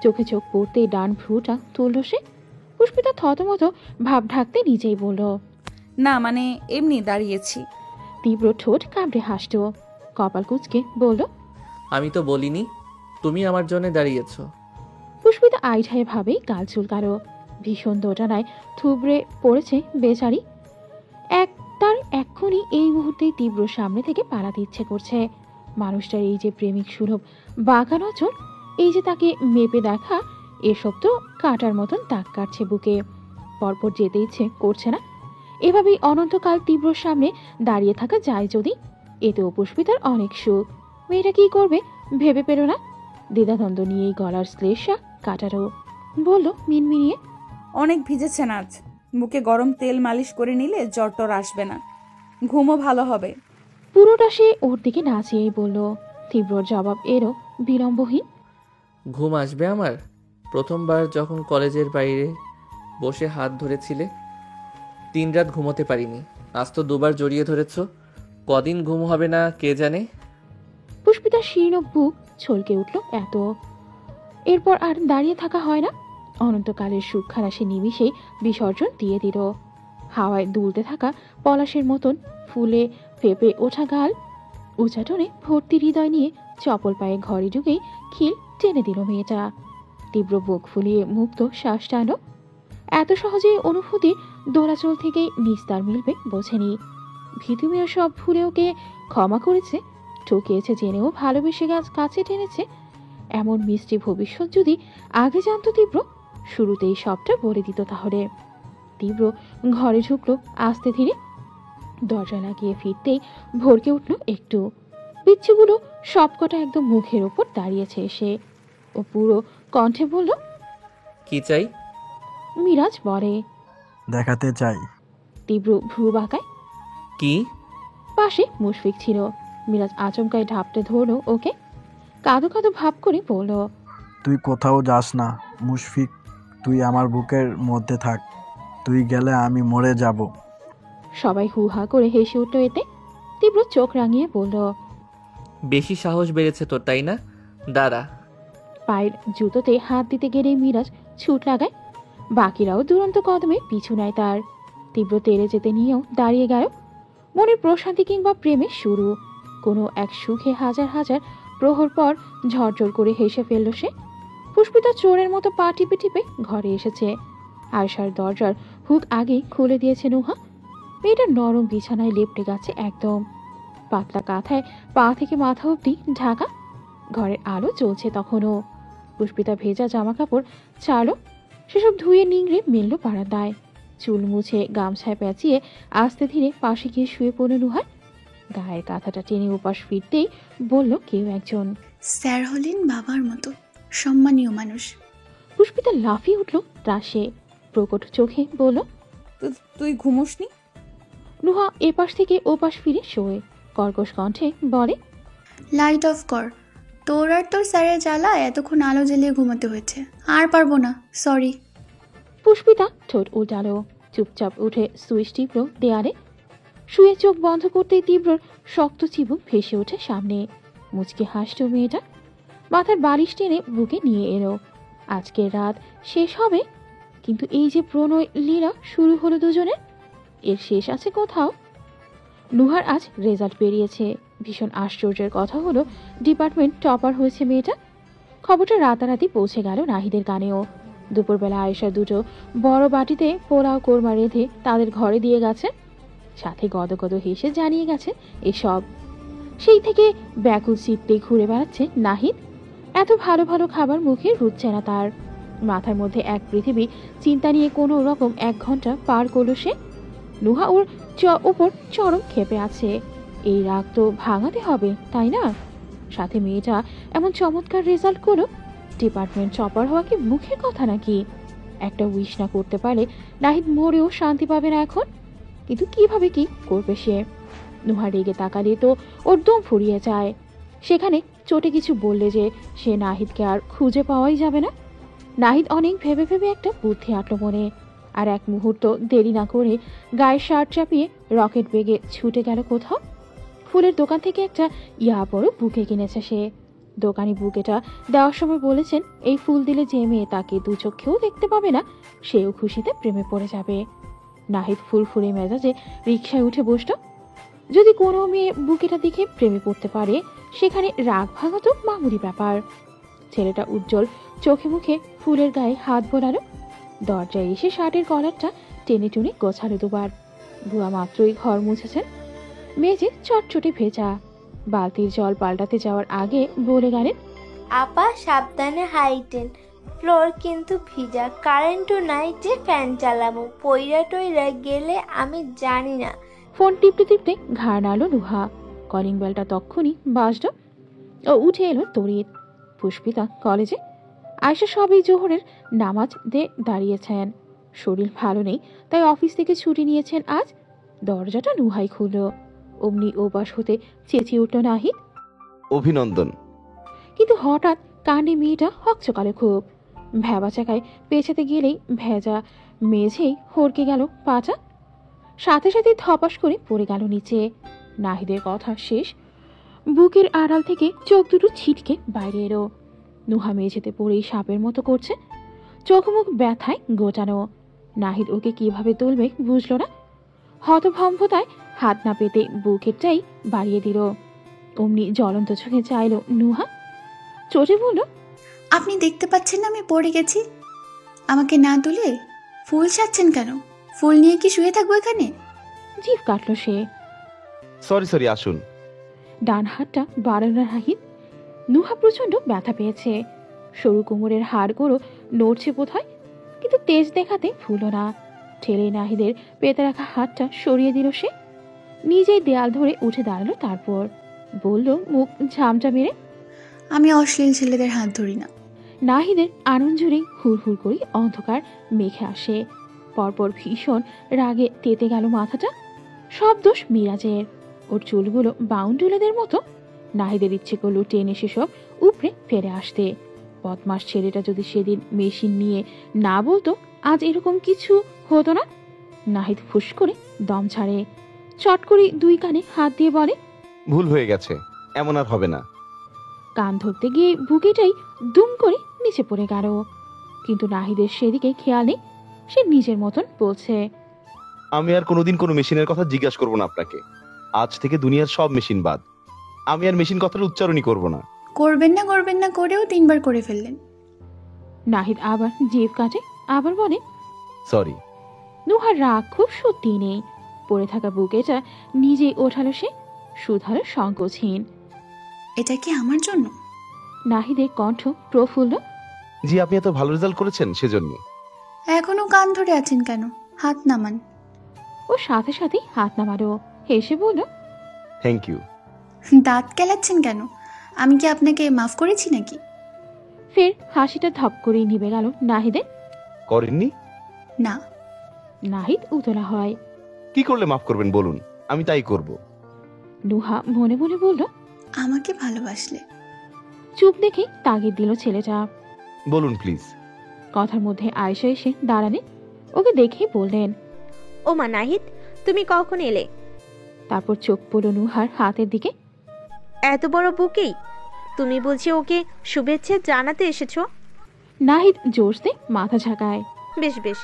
চোখে চোখ পড়তেই ডান ভ্রুটা তুলল সে। পুষ্পিতা থতমত ভাব ঢাকতে নিজেই বলল, না মানে এমনি দাঁড়িয়েছি। তীব্র ঠোঁট কামড়ে হাসত, কপাল কুঁচকে বলল, আমি তো বলিনি তুমি আমার জন্য দাঁড়িয়েছো। পুষ্পিতা আইঠায় ভাবেই গাল চুলকালো। ভীষণ দোটানায় থুবড়ে পড়েছে বেচারি। তার এক্ষুনি এই মুহূর্তেই তীব্র সামনে থেকে পালাতে ইচ্ছে করছে। মানুষটার এই যে প্রেমিক সুলভ বাঁকা নজর, এই যে তাকে মেপে দেখা, এসব তো কাটার মতন দাগ কাটছে বুকে। পরপর যেতে ইচ্ছে করছে না। এভাবেই অনন্তকাল তীব্রর সামনে দাঁড়িয়ে থাকা যায় যদি। এতেও পুষ্পিতার অনেক সুখ। মেয়েটা কি করবে ভেবে পেল না। দ্বিধাদ্বন্দ্ব নিয়েই গলার শ্লেষা কাটারও বলল মিনমিনিয়ে, অনেক ভিজেছেন আজ, মুখে গরম তেল মালিশ করে নিলে জ্বর টর আসবে না, ঘুমও ভালো হবে। পুরোটা সে ওর দিকে না চেয়েই বলল। তীব্রর জবাব এরও বিলম্বহীন, ঘুম আসবে আমার? প্রথমবার যখন কলেজের বাইরে বসে হাত ধরেছিলে 3 রাত ঘুমোতে পারিনি, আজ তো 2বার জড়িয়ে ধরেছ। কদিন ঘুম হবে না কে জানে। পুষ্পিতার শীর্ণ বুক ছলকে উঠল এত। এরপর আর দাঁড়িয়ে থাকা হয় না। অনন্তকালের সুখখানা সে নিমিষেই বিসর্জন দিয়ে দিল। হাওয়ায় দুলতে থাকা পলাশের মতন ফুলে ফেপে ওঠা গাল, উচাটনে ভর্তি হৃদয় নিয়ে চপল পায়ে ঘরে ঢুকেই খিল টেনে দিল মেয়েটা। তীব্র বুক ফুলিয়ে মুক্ত শ্বাস টানল। এত সহজেই অনুভূতির দোলাচল থেকেই নিস্তার মিলবে বোঝেনি। ভীতুমেয় সব ভুলে ওকে ক্ষমা করেছে, ঠকিয়েছে জেনেও ভালোবেসে কাছে টেনেছে। এমন মিষ্টি ভবিষ্যৎ যদি আগে জানতো তীব্র, শুরুতেই সবটা বলে দিত তাহলে। তীব্র ঘরে ঢুকলো আস্তে ধীরে। দরজা লাগিয়ে ফিরতেই ভরকে উঠল একটু। পিচ্ছিগুলো সবকটা একদম মুখের ওপর দাঁড়িয়েছে এসে। ও পুরো কণ্ঠে বলল, কি চাই? মিরাজ বলে। দেখাতে চাই। তীব্র ভ্রু বাঁকায়। কি? পাশে মুশফিক ছিল। মিরাজ আচমকায় ঢাপটে ধরলো ওকে, কাঁদো কাঁদো ভাব করে বলল, তুই কোথাও যাস না মুশফিক, তুই আমার বুকের মধ্যে থাক, তুই গেলে আমি মরে যাব। সবাই হু হা করে হেসে উঠল এতে। তীব্র চোখ রাঙিয়ে বলল, বেশি সাহস বেড়েছে তোর তাই না? দাঁড়া। পায়ের জুতোতে হাত দিতে গেলে মিরাজ ছুট লাগায়। বাকিরাও দুরন্ত কদমে পিছু নেয় তার। তীব্র তেড়ে যেতে নিয়েও দাঁড়িয়ে গেল। মনের প্রশান্তি কিংবা প্রেমের শুরু। কোনো এক সুখে হাজার হাজার প্রহর পর ঝরঝর করে হেসে ফেলল সে। পুষ্পিতা চোরের মতো পা টিপে টিপে ঘরে এসেছে। আয়সার দরজার হুক আগেই খুলে দিয়েছে নুহা। মেয়েটা নরম বিছানায় লেপটে গেছে একদম। পাতলা কাঁথায় পা থেকে মাথা অব্দি ঢাকা। ঘরের আলো জ্বলছে তখনও। পুষ্পিতা ভেজা জামা কাপড় ছাড়লো, সেসব ধুয়ে নিংড়ে মেলল বারান্দায়। চুল মুছে গামছায় পেঁচিয়ে আস্তে ধীরে পাশে গিয়ে শুয়ে পড়ল নুহার। গায়ের কাঁথাটা টেনে উপাস ফিরতেই বলল কেউ একজন, স্যার হলেন বাবার মতো সম্মানীয় মানুষ। পুষ্পিতা লাফিয়ে উঠল ত্রাসে, প্রকট চোখে বলল, তুই ঘুমোসনি? নুহা এপাশ থেকে ওপাশ ফিরে শোয়। কর্কশ কণ্ঠে বলে, লাইট অফ কর, তোর আর তোর স্যারের জ্বালা এতক্ষণ আলো জ্বালিয়ে ঘুমাতে হয়েছে, আর পারবো না, সরি। পুষ্পিতা ঠোঁট উল্টালো, চুপচাপ উঠে সুইচ টিপল দেয়ালে। শুয়ে চোখ বন্ধ করতেই তীব্রর শক্ত চিবুক ভেসে ওঠে সামনে। মুচকে হাসল মেয়েটা, মাথার বালিশ টেনে বুকে নিয়ে এলো। আজকের রাত শেষ হবে, কিন্তু এই যে প্রণয় লীলা শুরু হলো দুজনের, এর শেষ আছে কোথাও? নুহার আজ রেজাল্ট বেরিয়েছে। ভীষণ আশ্চর্যের কথা হলো ডিপার্টমেন্ট টপার হয়েছে মেয়েটা। খবরটা রাতারাতি পৌঁছে গেল নাহিদের কানেও। দুপুরবেলা আয়েশা দুটো বড় বাটিতে পোলাও কোরমা রেঁধে তাদের ঘরে দিয়ে গেছে। সাথে গদগদ হেসে জানিয়ে গেছে এসব। সেই থেকে ব্যাকুল চিত্তে ঘুরে বেড়াচ্ছে নাহিদ। এত ভালো ভালো খাবার মুখে রুচছে না তার। মাথার মধ্যে এক পৃথিবী চিন্তা নিয়ে কোনো রকম 1 ঘন্টা পার করলো সে। নুহা ওর উপর চরম ক্ষেপে আছে। এই রাগ তো ভাঙাতে হবে তাই না? সাথে মেয়েটা এমন চমৎকার রেজাল্ট করলো, ডিপার্টমেন্ট টপার হওয়া কি মুখের কথা নাকি? একটা উইশ না করতে পারলে নাহিদ মরেও শান্তি পাবে না এখন। কিন্তু কিভাবে কি করবে সে? নুহা রেগে তাকালে তো ওর দম ফুরিয়ে যায়। সেখানে চোটে কিছু বললে যে সে নাহিদকে আর খুঁজে পাওয়াই যাবে না। নাহিদ অনেক ভেবে ভেবে একটা বুদ্ধি আঁটল মনে, আর এক মুহূর্ত দেরি না করে গায়ে শার্ট চাপিয়ে রকেট বেগে ছুটে গেল কোথাও। ফুলের দোকান থেকে একটা বড় বুকে কিনেছে সে। দোকানি বুকেটা দেওয়ার সময় বলেছেন এই ফুল দিলে যে মেয়ে তাকে দু চোখেও দেখতে পাবে না সেও খুশিতে প্রেমে পড়ে যাবে। নাহিদ ফুরফুরে মেজাজে রিকশায় উঠে বসল। যদি কোনো মেয়ে বুকেটা দেখে প্রেমে পড়তে পারে সেখানে রাগ ভাঙা তো মামুলি ব্যাপার। ছেলেটা উজ্জ্বল চোখে মুখে ফুলের গায়ে হাত বোলালো। দরজায় এসে শার্টের কলারটা টেনে টুনে গোছালো দুবার। বুয়া মাত্রই ঘর মুছেছেন। মেঝে চটচটে ভেজা। বালতির জল পাল্টাতে যাওয়ার আগে বলে গেলেন, আপা সাবধানে হাইটেন, ফ্লোর কিন্তু ভিজা, কারেন্টও নাই যে ফ্যান চালাবো, পইরা টইরা গেলে আমি জানি না। ফোন টিপতে টিপতে ঘাড় নাড়ল নুহা। কলিং বেলটা তক্ষুনি বাজল ও উঠে এলো তড়িৎ। পুষ্পিতা কলেজে। আয়শা সবই জোহরের নামাজ দিয়ে দাঁড়িয়েছেন। শরীর ভালো নেই তাই অফিস থেকে ছুটি নিয়েছেন আজ। দরজাটা নুহাই খুলল। অমনি ওপাশ হতে চেঁচিয়ে উঠল নাহিদ, অভিনন্দন। কিন্তু হঠাৎ কাণ্ডে মেয়েটা হকচকালো খুব। ভেবা চাকায় পেছাতে গেলেই ভেজা মেঝেই হড়কে গেল পাটা। সাথে সাথে ধপাস করে পড়ে গেল নিচে। নাহিদের কথা শেষ। বুকের আড়াল থেকে চোখ দুটো ছিটকে বাইরে এলো। নুহা মেঝেতে পড়েই সাপের মতো করছে, চোখ মুখ ব্যথায় গোটানো। নাহিদ ওকে কিভাবে তুলবে বুঝল না। হতভম্বতায় হাত না পেতে বুকেরটাই বাড়িয়ে দিল। অমনি জ্বলন্ত চোখে চাইল নুহা। চোটে বলল, আপনি দেখতে পাচ্ছেন না আমি পড়ে গেছি? আমাকে না তুলে ফুল সাজছেন কেন? ফুল নিয়ে কি শুয়ে থাকবো এখানে? জিভ কাটল সে। সরি আসুন। ডান হাতটা বাড়ানো নাহিদ। নুহা প্রচন্ড ব্যথা পেয়েছে। সরু কোমরের হাড়গুলো নড়ছে বোধহয়, কিন্তু তেজ দেখাতে ভুলো না। ঠেলে নাহিদের পেতে রাখা হাতটা সরিয়ে দিল সে। নিজেই দেয়াল ধরে উঠে দাঁড়ালো। তারপর বলল মুখ ঝামটা মেরে, আমি অশ্লীল ছেলেদের হাত ধরি না। নাহিদের আনন্দ জুড়ে হুড় হুড় করে অন্ধকার মেঘে আসে। পরপর ভীষণ রাগে তেতে গেল মাথাটা। সব দোষ মিরাজের। ওর চুলগুলো বাউন্ডুলেদের মতো। নাহিদের ইচ্ছে করলো টেনে সেসব উপরে ফেলে আসতে। বদমাস ছেলেটা যদি সেদিন মেশিন নিয়ে না বলতো আজ এরকম কিছু হতো না। নাহিদ ফুস করে দম ছাড়ে। চট করে দুই কানে হাত দিয়ে বলে, ভুল হয়ে গেছে, এমন আর হবে না। কান ধরতে গিয়ে বুকেটাই দুম করে নিচে পড়ে গেল। কিন্তু নাহিদের সেদিকে খেয়াল নেই। সে নিজের মতন বলছে, আমি আর কোনোদিন কোনো মেশিনের কথা জিজ্ঞাসা করবো না আপনাকে। আজ থেকে দুনিয়ার সব মেশিন বাদ। আমি আর মেশিন কথার উচ্চারণই করব না। করবেন না করেও 3 বার করে ফেললেন। নাহিদ আবার জিভ কাটে, আবার বলে, সরি। নুহার রাগ খুব সত্যি নেই। পড়ে থাকা বুকেটা নিজেই ওঠালো সে, শুধালো সংকোচহীন। এটা কি আমার জন্য? নাহিদের কণ্ঠ প্রফুল্ল। জি, আপনি এত ভালো রেজাল্ট করেছেন সেজন্য। এখনো কান ধরে আছেন কেন? হাত নামান। ও সাথে সাথেই হাত নামালো। হেসে বলল, থ্যাংক ইউ। দাঁত কেলাচ্ছেন কেন? আমি কি আপনাকে মাফ করেছি নাকি? ফের হাসিটা ধপ করেই নিভে গেল নাহিদের। করেননি? না। নাহিদ উতলা হয়। কি করলে মাফ করবেন বলুন, আমি তাই করব। নুহা মনে মনে বলল, আমাকে ভালোবাসলে। চুপ দেখে তাগিদ দিল ছেলেটা। বলুন প্লিজ। কথার মধ্যে আয়েশা এসে দাঁড়ালেন। ওকে দেখেই বললেন, ও মা নাহিদ, তুমি কখন এলে? তারপর চোখ পড়ল নুহার হাতের দিকে। এত বড় বুকেই? তুমি বলছি ওকে শুভেচ্ছা জানাতে এসেছো? নাহিদ জোরসে মাথা ঝাঁকায়। বেশ বেশ,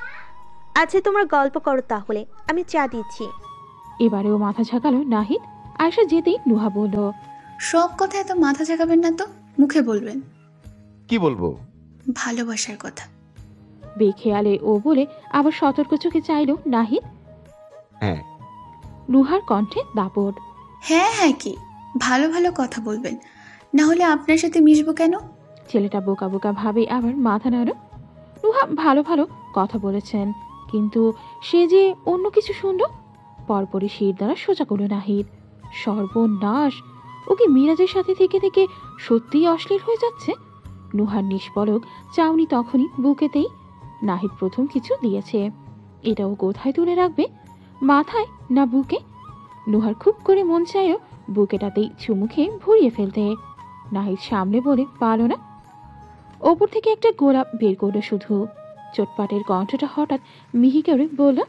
আচ্ছা তোমার গল্প করো তাহলে, আমি চা দিচ্ছি। এবারেও মাথা ঝাঁকালো নাহিদ। আয়েশা যেতেই নুহা বলল, সব কথা এত মাথা ঝাঁকাবেন না তো, মুখে বলবেন। কি বলবো? ভালোবাসার কথা। বেখেয়ালে ও বলে আবার সতর্ক চোখে চাইল নাহিদ। হ্যাঁ। নুহার কণ্ঠে দাপট। হ্যাঁ কি? ভালো ভালো কথা বলবেন, না হলে আপনার সাথে মিশবো কেন? ছেলেটা বোকা বোকা ভাবে আবার মাথা নাড়ল। নুহা ভালো ভালো কথা বলেছেন, কিন্তু সে যে অন্য কিছু শুনল। পরপরই শির দ্বারা সোজা করল নাহিদ। সর্বনাশ! ও কি মিরাজের সাথে থেকে থেকে সত্যিই অশ্লীল হয়ে যাচ্ছে। নুহার নিষ্পলক চাউনি তখনই বুকেতেই। নাহিদ প্রথম কিছু দিয়েছে। এটাও কোথায় তুলে রাখবে, মাথায় না বুকে? নুহার খুব করে মন চাইও বুকেটাতেই চুমুখে ভরিয়ে ফেলতে। নাহিদ সামনে বলে পারল না। ওপর থেকে একটা গোলাপ বের করলো শুধু। চটপাটের কণ্ঠটা হঠাৎ মিহি করে বলল,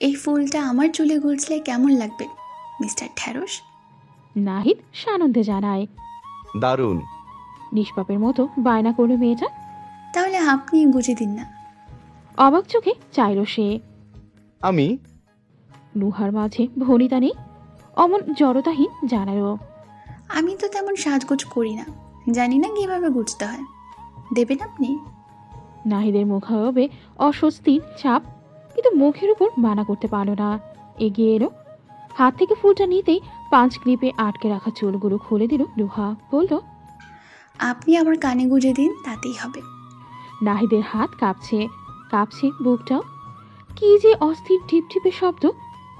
এই ফুলটা আমার চুলে গুলছলে কেমন লাগবে মিস্টার ঢ্যাঁড়স? নাহিদ সানন্দে জানায়। দারুণ। নিষ্পাপের মতো বায়না করলো মেয়েটা। তাহলে আপনি গুজে দিন না। অবাক চোখে চাইল সে। আমি নুহার মাঝে ভনিতা নেই, অমন জড়তাহীন জানালো। আমি তো তেমন সাজগোজ করি না, জানি না কিভাবে গুজতে হয়। দেবেন আপনি? নাহিদের মুখাবে অস্বস্তির ছাপ, কিন্তু মুখের উপর মানা করতে পারল না। এগিয়ে এলো, হাত থেকে ফুলটা নিতেই 5 ক্লিপে আটকে রাখা চুলগুলো খুলে দিল নুহা। বলল, আপনি আমার কানে গুজে দিন, তাতেই হবে। নাহিদের হাত কাঁপছে, কাঁপছে বুকটাও। কি যে অস্থির টিপটিপে শব্দ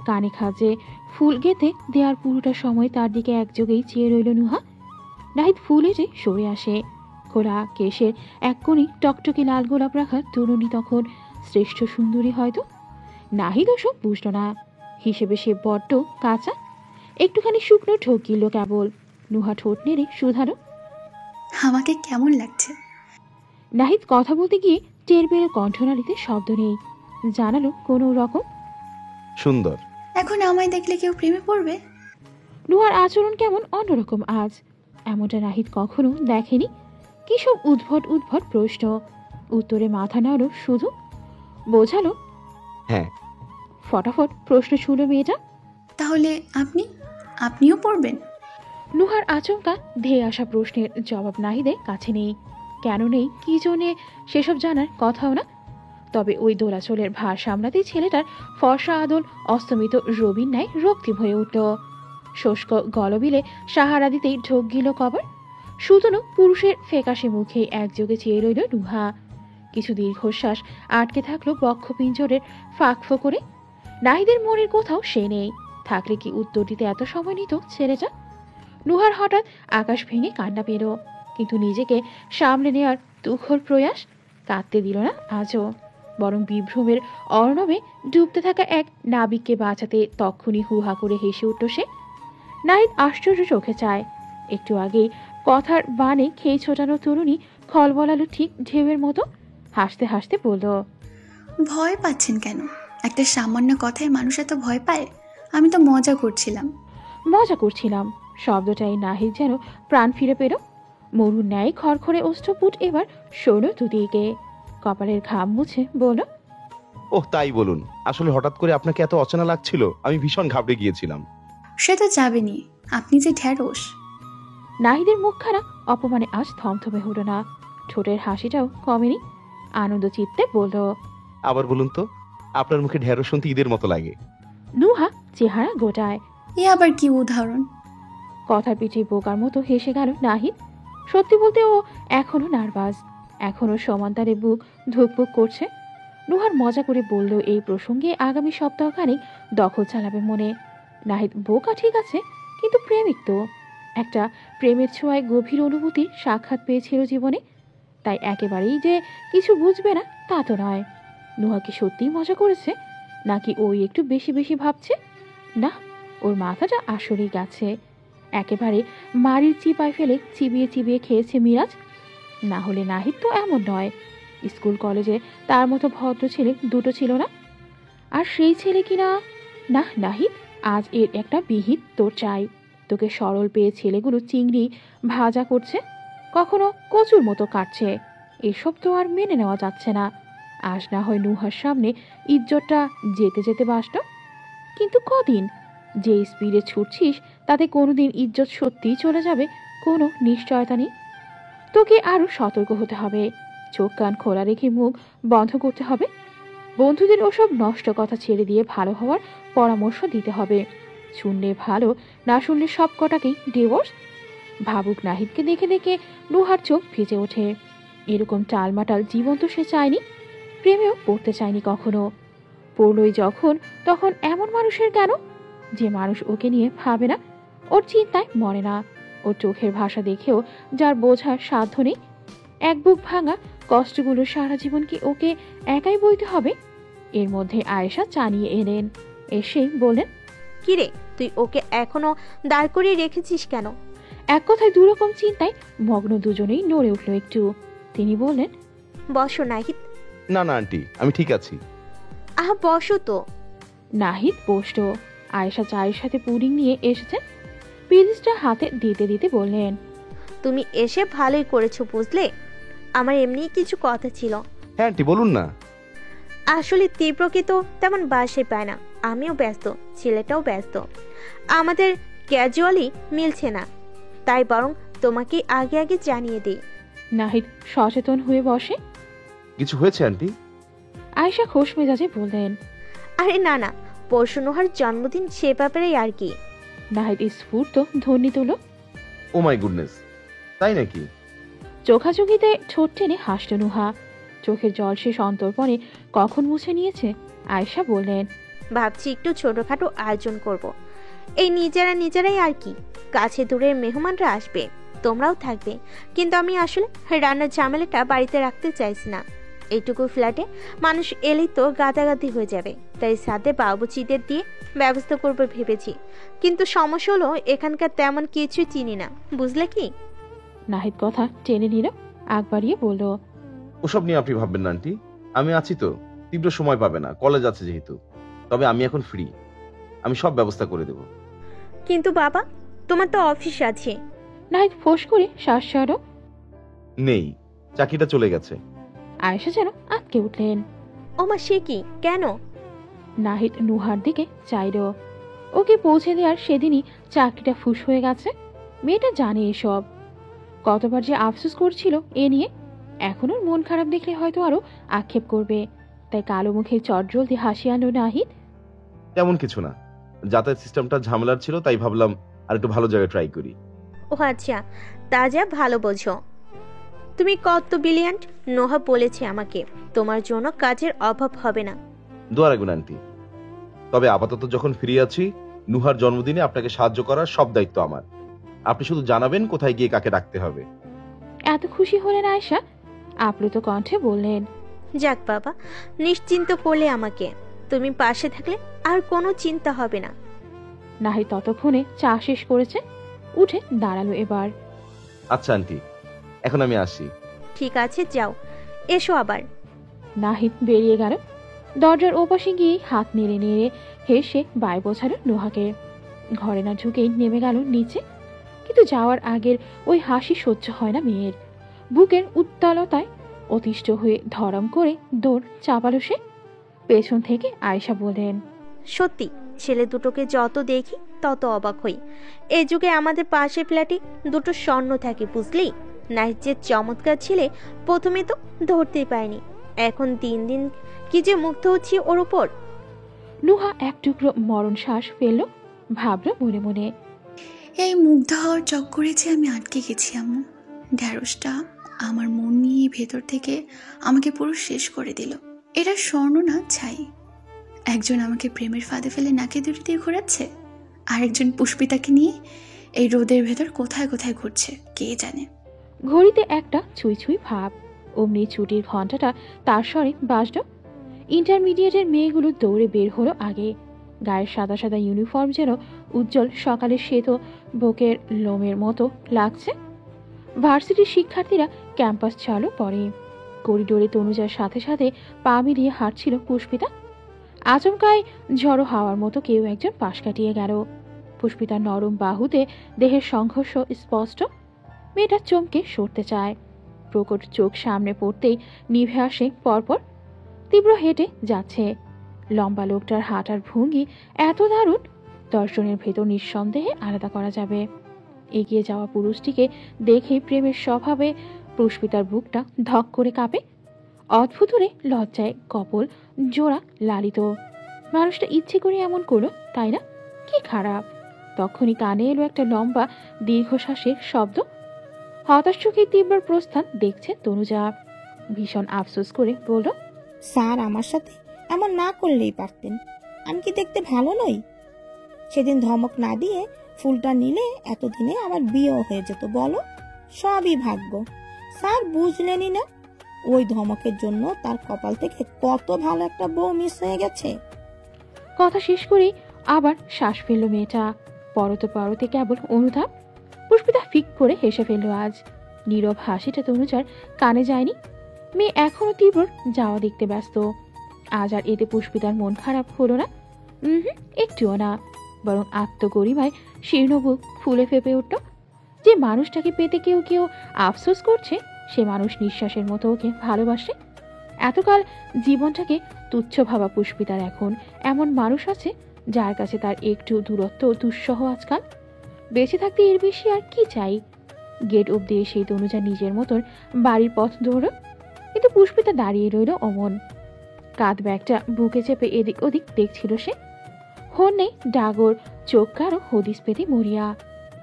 কানে খাজে। ফুল গেতে দেওয়ার পুরোটা সময় তার দিকে একযোগেই চেয়ে রইল নুহা। নাহিদ ফুলে যে সরে আসে। খোলা কেশের এক কোণে টকটকে লাল গোলাপ রাখা তরুণী তখন শ্রেষ্ঠ সুন্দরী হয়তো। নাহিদ ওসব বুঝল না, হিসেবে সে বড্ড কাঁচা। একটুখানি শুকনো ঢোক গিলল কেবল। নুহা ঠোঁট নেড়ে শুধালো, আমাকে কেমন লাগছে? নাহিদ কথা বলতে গিয়ে টের পেল কণ্ঠনালীতে শব্দ নেই। জানালো কোনো রকম, সুন্দর। এখন আমায় দেখলে কেউ প্রেমে পড়বে? নুহার আচরণ কেমন অন্যরকম আজ, এমনটা নাহিদ কখনো দেখেনি। কি সব উদ্ভট উদ্ভট প্রশ্ন। উত্তরে মাথা নাড়ল শুধু। বোঝালো, হ্যাঁ। ফটাফট প্রশ্ন ছুড়ল মেয়েটা। তাহলে আপনিও পড়বেন? নুহার আচমকা ধেয়ে আসা প্রশ্নের জবাব নাহিদের কাছে নেই। কেন নেই, কি জন্যে, সেসব জানার কথাও না। তবে ওই দোলাচলের ভার সামলাতেই ছেলেটার ফর্সা আদল অস্তমিত রবির ন্যায় রক্তিম হয়ে উঠল। শুষ্ক গলবিলে সাহারা দিতেই ঢোক গিল কবর। সুতনু পুরুষের ফ্যাকাশে মুখে একযোগে চেয়ে রইল নুহা। কিছু দীর্ঘশ্বাস আটকে থাকলো বক্ষ পিঞ্জরের ফাঁক করে। নাহিদের মনের কোথাও সে নেই, থাকলে কি উত্তর দিতে এত সময় নিত ছেলেটা? নুহার হঠাৎ আকাশ ভেঙে কান্না পেল, কিন্তু নিজেকে সামলে নেওয়ার তুখর প্রয়াস কাঁদতে দিল না আজও, বরং বিভ্রমের অর্ণবে ডুবতে থাকা এক নাবিককে বাঁচাতে তক্ষুনি হুহা করে হেসে উঠল সে। নাহিদ আশ্চর্য চোখে চায়। একটু আগেই কথার বানে খেয়ে ছোটানো তরুণী খল বলালো ঠিক ঢেউয়ের মতো। হাসতে হাসতে বলল, ভয় পাচ্ছেন কেন? একটা সামান্য কথায় মানুষ এত ভয় পায়? আমি তো মজা করছিলাম। মজা করছিলাম শব্দটাই নাহিদ যেন প্রাণ ফিরে পেল। মরুর ন্যায় খড়খড়ে ওষ্ঠপুট এবার সরল দুদিকে। কপালের ঘাম মুছে বলল, ওহ তাই বলুন। আসলে হঠাৎ করে আপনাকে এত অচেনা লাগছিল, আমি ভীষণ ঘাবড়ে গিয়েছিলাম। সে তো যাবেনি, আপনি যে ঢ্যাঁড়স। নাহিদের মুখখানা অপমানে আজ থমথমে হলো না, ঠোঁটের হাসিটাও কমেনি। আনন্দ চিত্তে বলল, আবার বলুন তো, আপনার মুখে ঢেঁড়স শুনতে ঈদের মতো লাগে। নুহা চেহারা গোটায়। এ আবার কি উদাহরণ? কথার পিঠে বোকার মতো হেসে গেল নাহিদ। সত্যি বলতে ও এখনো নার্ভাস, এখনো সমান্তারে বুক ধুকপুক করছে। নুহার মজা করে বলল এই প্রসঙ্গে আগামী সপ্তাহখানেক দখল চালাবে মনে। নাহিদ বোকা ঠিক আছে, কিন্তু প্রেমিক তো। একটা প্রেমের ছোঁয়ায় গভীর অনুভূতির সাক্ষাৎ পেয়েছিল জীবনে, তাই একেবারেই যে কিছু বুঝবে না তা তো নয়। নুহা কি সত্যিই মজা করেছে, নাকি ওই একটু বেশি বেশি ভাবছে? না, ওর মাথাটা আসলেই গেছে। একেবারে মারির চিপায় ফেলে চিবিয়ে চিবিয়ে খেয়েছে মিরাজ। না হলে নাহিদ তো এমন নয়। স্কুল কলেজে তার মতো ভদ্র ছেলে দুটো ছিল না। আর সেই ছেলে কিনা, না নাহিদ, আজ এর একটা বিহিত তোর চাই। তোকে সরল পেয়ে ছেলেগুলো চিংড়ি ভাজা করছে, কখনো কচুর মতো কাটছে। এসব তো আর মেনে নেওয়া যাচ্ছে না। আজ না হয় নুহার সামনে ইজ্জতটা যেতে যেতে বাসল, কিন্তু কদিন যে স্পিডে ছুটছিস তাতে কোনোদিন ইজ্জত সত্যিই চলে যাবে কোনো নিশ্চয়তা নেই। তোকে আরো সতর্ক হতে হবে, চোখ কান খোলা রেখে মুখ বন্ধ করতে হবে। বন্ধুদের ওসব নষ্ট কথা ছেড়ে দিয়ে ভালো হওয়ার পরামর্শ দিতে হবে। শুনলে ভালো, না শুনলে সব কটাকেই ডিভোর্স। ভাবুক নাহিদকে দেখে দেখে নুহার চোখ ভিজে ওঠে। এরকম টালমাটাল জীবন তো সে চায়নি, প্রেমেও পড়তে চায়নি কখনো। পড়লই যখন, তখন এমন মানুষের কেন, যে মানুষ ওকে নিয়ে ভাবে না, ওর চিন্তায় মরে না। ওর চোখের ভাষা দেখেও যার বোঝার সাধ্য নেই। এক বুক ভাঙা কষ্টগুলো সারা জীবন কি ওকে একাই বইতে হবে? এর মধ্যে আয়েশা জানিয়ে এলেন। এসে বললেন, কিরে, তুই ওকে এখনো দাঁড় করিয়ে রেখেছিস কেন? এক কথায় দুরকম চিন্তায় মগ্ন দুজনেই নড়ে উঠল একটু। তিনি বললেন, বসো নাহিদ। না না আন্টি, আমি ঠিক আছি। বসো তো। নাহিদ বসল। আয়েশা চায়ের সাথে পুডিং নিয়ে এসেছেন। পিরিচটা হাতে দিতে দিতে বললেন, তুমি এসে ভালোই করেছো বুঝলে। আমার এমনি কিছু কথা ছিল। হ্যাঁ আন্টি, বলুন না। আসলে তীব্রকে তো তেমন বাসে পায় না, আমিও ব্যস্ত, ছেলেটাও ব্যস্ত, আমাদের ক্যাজুয়ালি মিলছে না, তাই বরং তোমাকে আগে আগে জানিয়ে দিই। নাহিদ সচেতন হয়ে বসে। কিছু হয়েছে আন্টি? আয়েশা খোশ মেজাজে বললেন, আরে না না, পরশু নোহার জন্মদিন, সে ব্যাপারেই আর কি। নাহিদ স্ফূর্ত ধ্বনি তুল। ও মাই গুডনেস, তাই নাকি? চোখাচোখিতে ঠোঁট টেনে হাসল নুহা। চোখের জল শেষ অন্তর্পণে কখন মুছে নিয়েছে। আয়েশা বললেন, ভাবছি একটু ছোটখাটো আয়োজন করব। এই নিজেরাই আর কি, কাছে দূরের মেহমানরা আসবে, তোমরাও থাকবে, কিন্তু আমি আসলে রান্নার ঝামেলাটা বাড়িতে রাখতে চাইছি না। এইটুকু ফ্ল্যাটে মানুষ এলেই তো গাদাগাদি হয়ে যাবে, তাই সাথে বাবুচিদের দিয়ে ব্যবস্থা করবো ভেবেছি। কিন্তু সমস্যা হলো এখানকার তেমন কিছু চিনি না, বুঝলে কি? নাহিদ কথা টেনে নিল, আগ বাড়িয়ে বলল, ওসব নিয়ে আপনি ভাববেন না আন্টি, আমি আছি তো। তীব্র সময় পাবে না, কলেজ আছে যেহেতু। তবে আমি এখন ফ্রি, আমি সব ব্যবস্থা করে দেব। কিন্তু বাবা, তোমার তো অফিস আছে। নাহিদ ফোঁস করে শ্বাস ছাড়ল। নেই, চাকরিটা চলে গেছে। আয়েশা যেন আটকে উঠলেন। ওমা, সে কি, কেন? নাহিদ নুহার দিকে চাইল। ওকে পৌঁছে দেওয়ার সেদিনই চাকরিটা ফুস হয়ে গেছে। মেয়েটা জানে এসব। কতবার যে আফসোস করছিল এ নিয়ে। এখন ওর মন খারাপ দেখলে হয়তো আরো আক্ষেপ করবে, তাই কালো মুখে চটজলদি হাসি আনলো নাহিদ। তেমন কিছু না, যাতায়াত সিস্টেমটা ঝামেলার ছিল, তাই ভাবলাম আর একটু ভালো জায়গায় ট্রাই করি। ও আচ্ছা, তা যা ভালো বোঝো। তুমি কত ব্রিলিয়ান্ট। নোহা বলেছে আমাকে তোমার জন্য কাজের অভাব হবে না। দোয়া রাখবেন আন্টি। তবে আপাতত যখন ফিরে আছি, নুহার জন্মদিনে আপনাকে সাহায্য করার সব দায়িত্ব আমার। আপনি শুধু জানাবেন কোথায় গিয়ে কাকে ডাকতে হবে। এত খুশি হলেন আয়েশা, আপ্লুত কণ্ঠে বললেন, যাক বাবা, নিশ্চিন্ত করলে আমাকে। তুমি পাশে থাকলে আর কোনো চিন্তা হবে না। নাহিদ ততক্ষণে চা শেষ করেছে, উঠে দাঁড়ালো এবার। আচ্ছা আন্টি, এখন আমি আসি। ঠিক আছে, যাও, এসো আবার। নাহিদ বেরিয়ে গেল। দরজার ওপাশে গিয়ে হাত নেড়ে নেড়ে হেসে বাই বোঝালো নুহাকে। ঘরে না ঢুকেই নেমে গেল নিচে। কিন্তু যাওয়ার আগের ওই হাসি সহ্য হয় না মেয়ের। বুকের উত্তালতায় অতিষ্ঠ হয়ে ধরম করে দৌড় চাপালো সে। পেছন থেকে আয়েশা বলেন, সত্যি ছেলে দুটোকে যত দেখি তত অবাক হই। এই যুগে আমাদের পাশে ফ্ল্যাটে দুটো স্বর্ণ থাকে, বুঝলি। নাইট যে চমৎকার ছেলে, প্রথমে তো ধরতেই পারিনি, এখন দিন দিন কি যে মুগ্ধ হচ্ছি ওর উপর। নুহা এক টুকরো মরণ শ্বাস ফেলল, ভাবল মনে মনে, এই মুগ্ধ হওয়ার চক্করে যে আমি আটকে গেছি আম্মু। ঢ্যাঁড়সটা আমার মন নিয়ে ভেতর থেকে আমাকে পুরো শেষ করে দিল। এটা স্বর্ণ না ছাই। একজন আমাকে প্রেমের ফাঁদে ফেলে নাকে দড়ি দিয়ে ঘোরাচ্ছে, আর একজন পুষ্পিতাকে নিয়ে এই রোদের ভেতর কোথায় কোথায় ঘুরছে কে জানে। ঘড়িতে একটা ছুঁই ছুঁই ভাব। অমনি ছুটির ঘন্টাটা তার স্বরে বাজল। ইন্টারমিডিয়েটের মেয়েগুলো দৌড়ে বের হলো আগে। গায়ের সাদা সাদা ইউনিফর্ম যেন উজ্জ্বল সকালের শ্বেত বুকের লোমের মতো লাগছে। ভার্সিটির শিক্ষার্থীরা ক্যাম্পাস ছাড়লো পরে। করিডোরে তনুজার সাথে সাথে পা মিলিয়ে হাঁটছিল পুষ্পিতা। আচমকায় ঝড়ো হাওয়ার মতো কেউ একজন পাশ কাটিয়ে গেল। পুষ্পিতার নরম বাহুতে দেহের সংঘর্ষ স্পষ্ট। মেয়েটা চমকে সরতে চায়। প্রকট চোখ সামনে পড়তেই নিভে আসে পরপর। তীব্র হেঁটে যাচ্ছে। লম্বা লোকটার হাঁটার ভঙ্গি এত দারুণ, দর্শনের ভেতর নিঃসন্দেহে আলাদা করা যাবে। এগিয়ে যাওয়া পুরুষটিকে দেখে প্রেমের স্বভাবে পুষ্পিতার বুকটা ধক করে কাঁপে। অদ্ভুতরে লজ্জায় কপল জোড়া লালিত। মানুষটা ইচ্ছে করে এমন করলো, তাই না? কি খারাপ। তখনই কানে এলো একটা লম্বা দীর্ঘশ্বাসের শব্দ। হতাশ চোখে তীব্র প্রস্থান দেখছে তনুজা। ভীষণ আফসোস করে বলল, স্যার আমার সাথে এমন না করলেই পারতেন। আমি কি দেখতে ভালো নই? সেদিন ধমক না দিয়ে ফুলটা নিলে এতদিনে আমার বিয়েও হয়ে যেত। বলো, সবই ভাগ্য। স্যার বুঝলেনই না, ওই ধমকের জন্য তার কপাল থেকে কত ভালো একটা বউ মিস হয়ে গেছে। কথা শেষ করেই আবার শ্বাস ফেলল মেয়েটা। পরতে পরতে কেবল অনুতাপ। পুষ্পিতা ফিক করে হেসে ফেলল আজ। নীরব হাসিটা তনুজার কানে যায়নি। মেয়ে এখনো তীব্রর যাওয়া দেখতে ব্যস্ত। আজ আর এতে পুষ্পিতার মন খারাপ হলো না, একটুও না, বরং আত্মগরিমায় শীর্ণ বুক ফুলে ফেপে উঠল। যে মানুষটাকে পেতে কেউ কেউ আফসোস করছে, সে মানুষ নিঃশ্বাসের মতো ওকে ভালোবাসে। এতকাল জীবনটাকে তুচ্ছ ভাবা পুষ্পিতার এখন এমন মানুষ আছে যার কাছে তার একটু দূরত্ব দুঃসহ আজকাল। বেঁচে থাকতে এর বেশি আর কি চাই। গেট অব্দি এসে তনুজা নিজের মতন বাড়ির পথ ধরল, কিন্তু পুষ্পিতা দাঁড়িয়ে রইল অমন। কাঁধ ব্যাগটা বুকে চেপে এদিক ওদিক দেখছিল সে। হন্যে ডাগর চোখ কারো হদিস পেতে মরিয়া।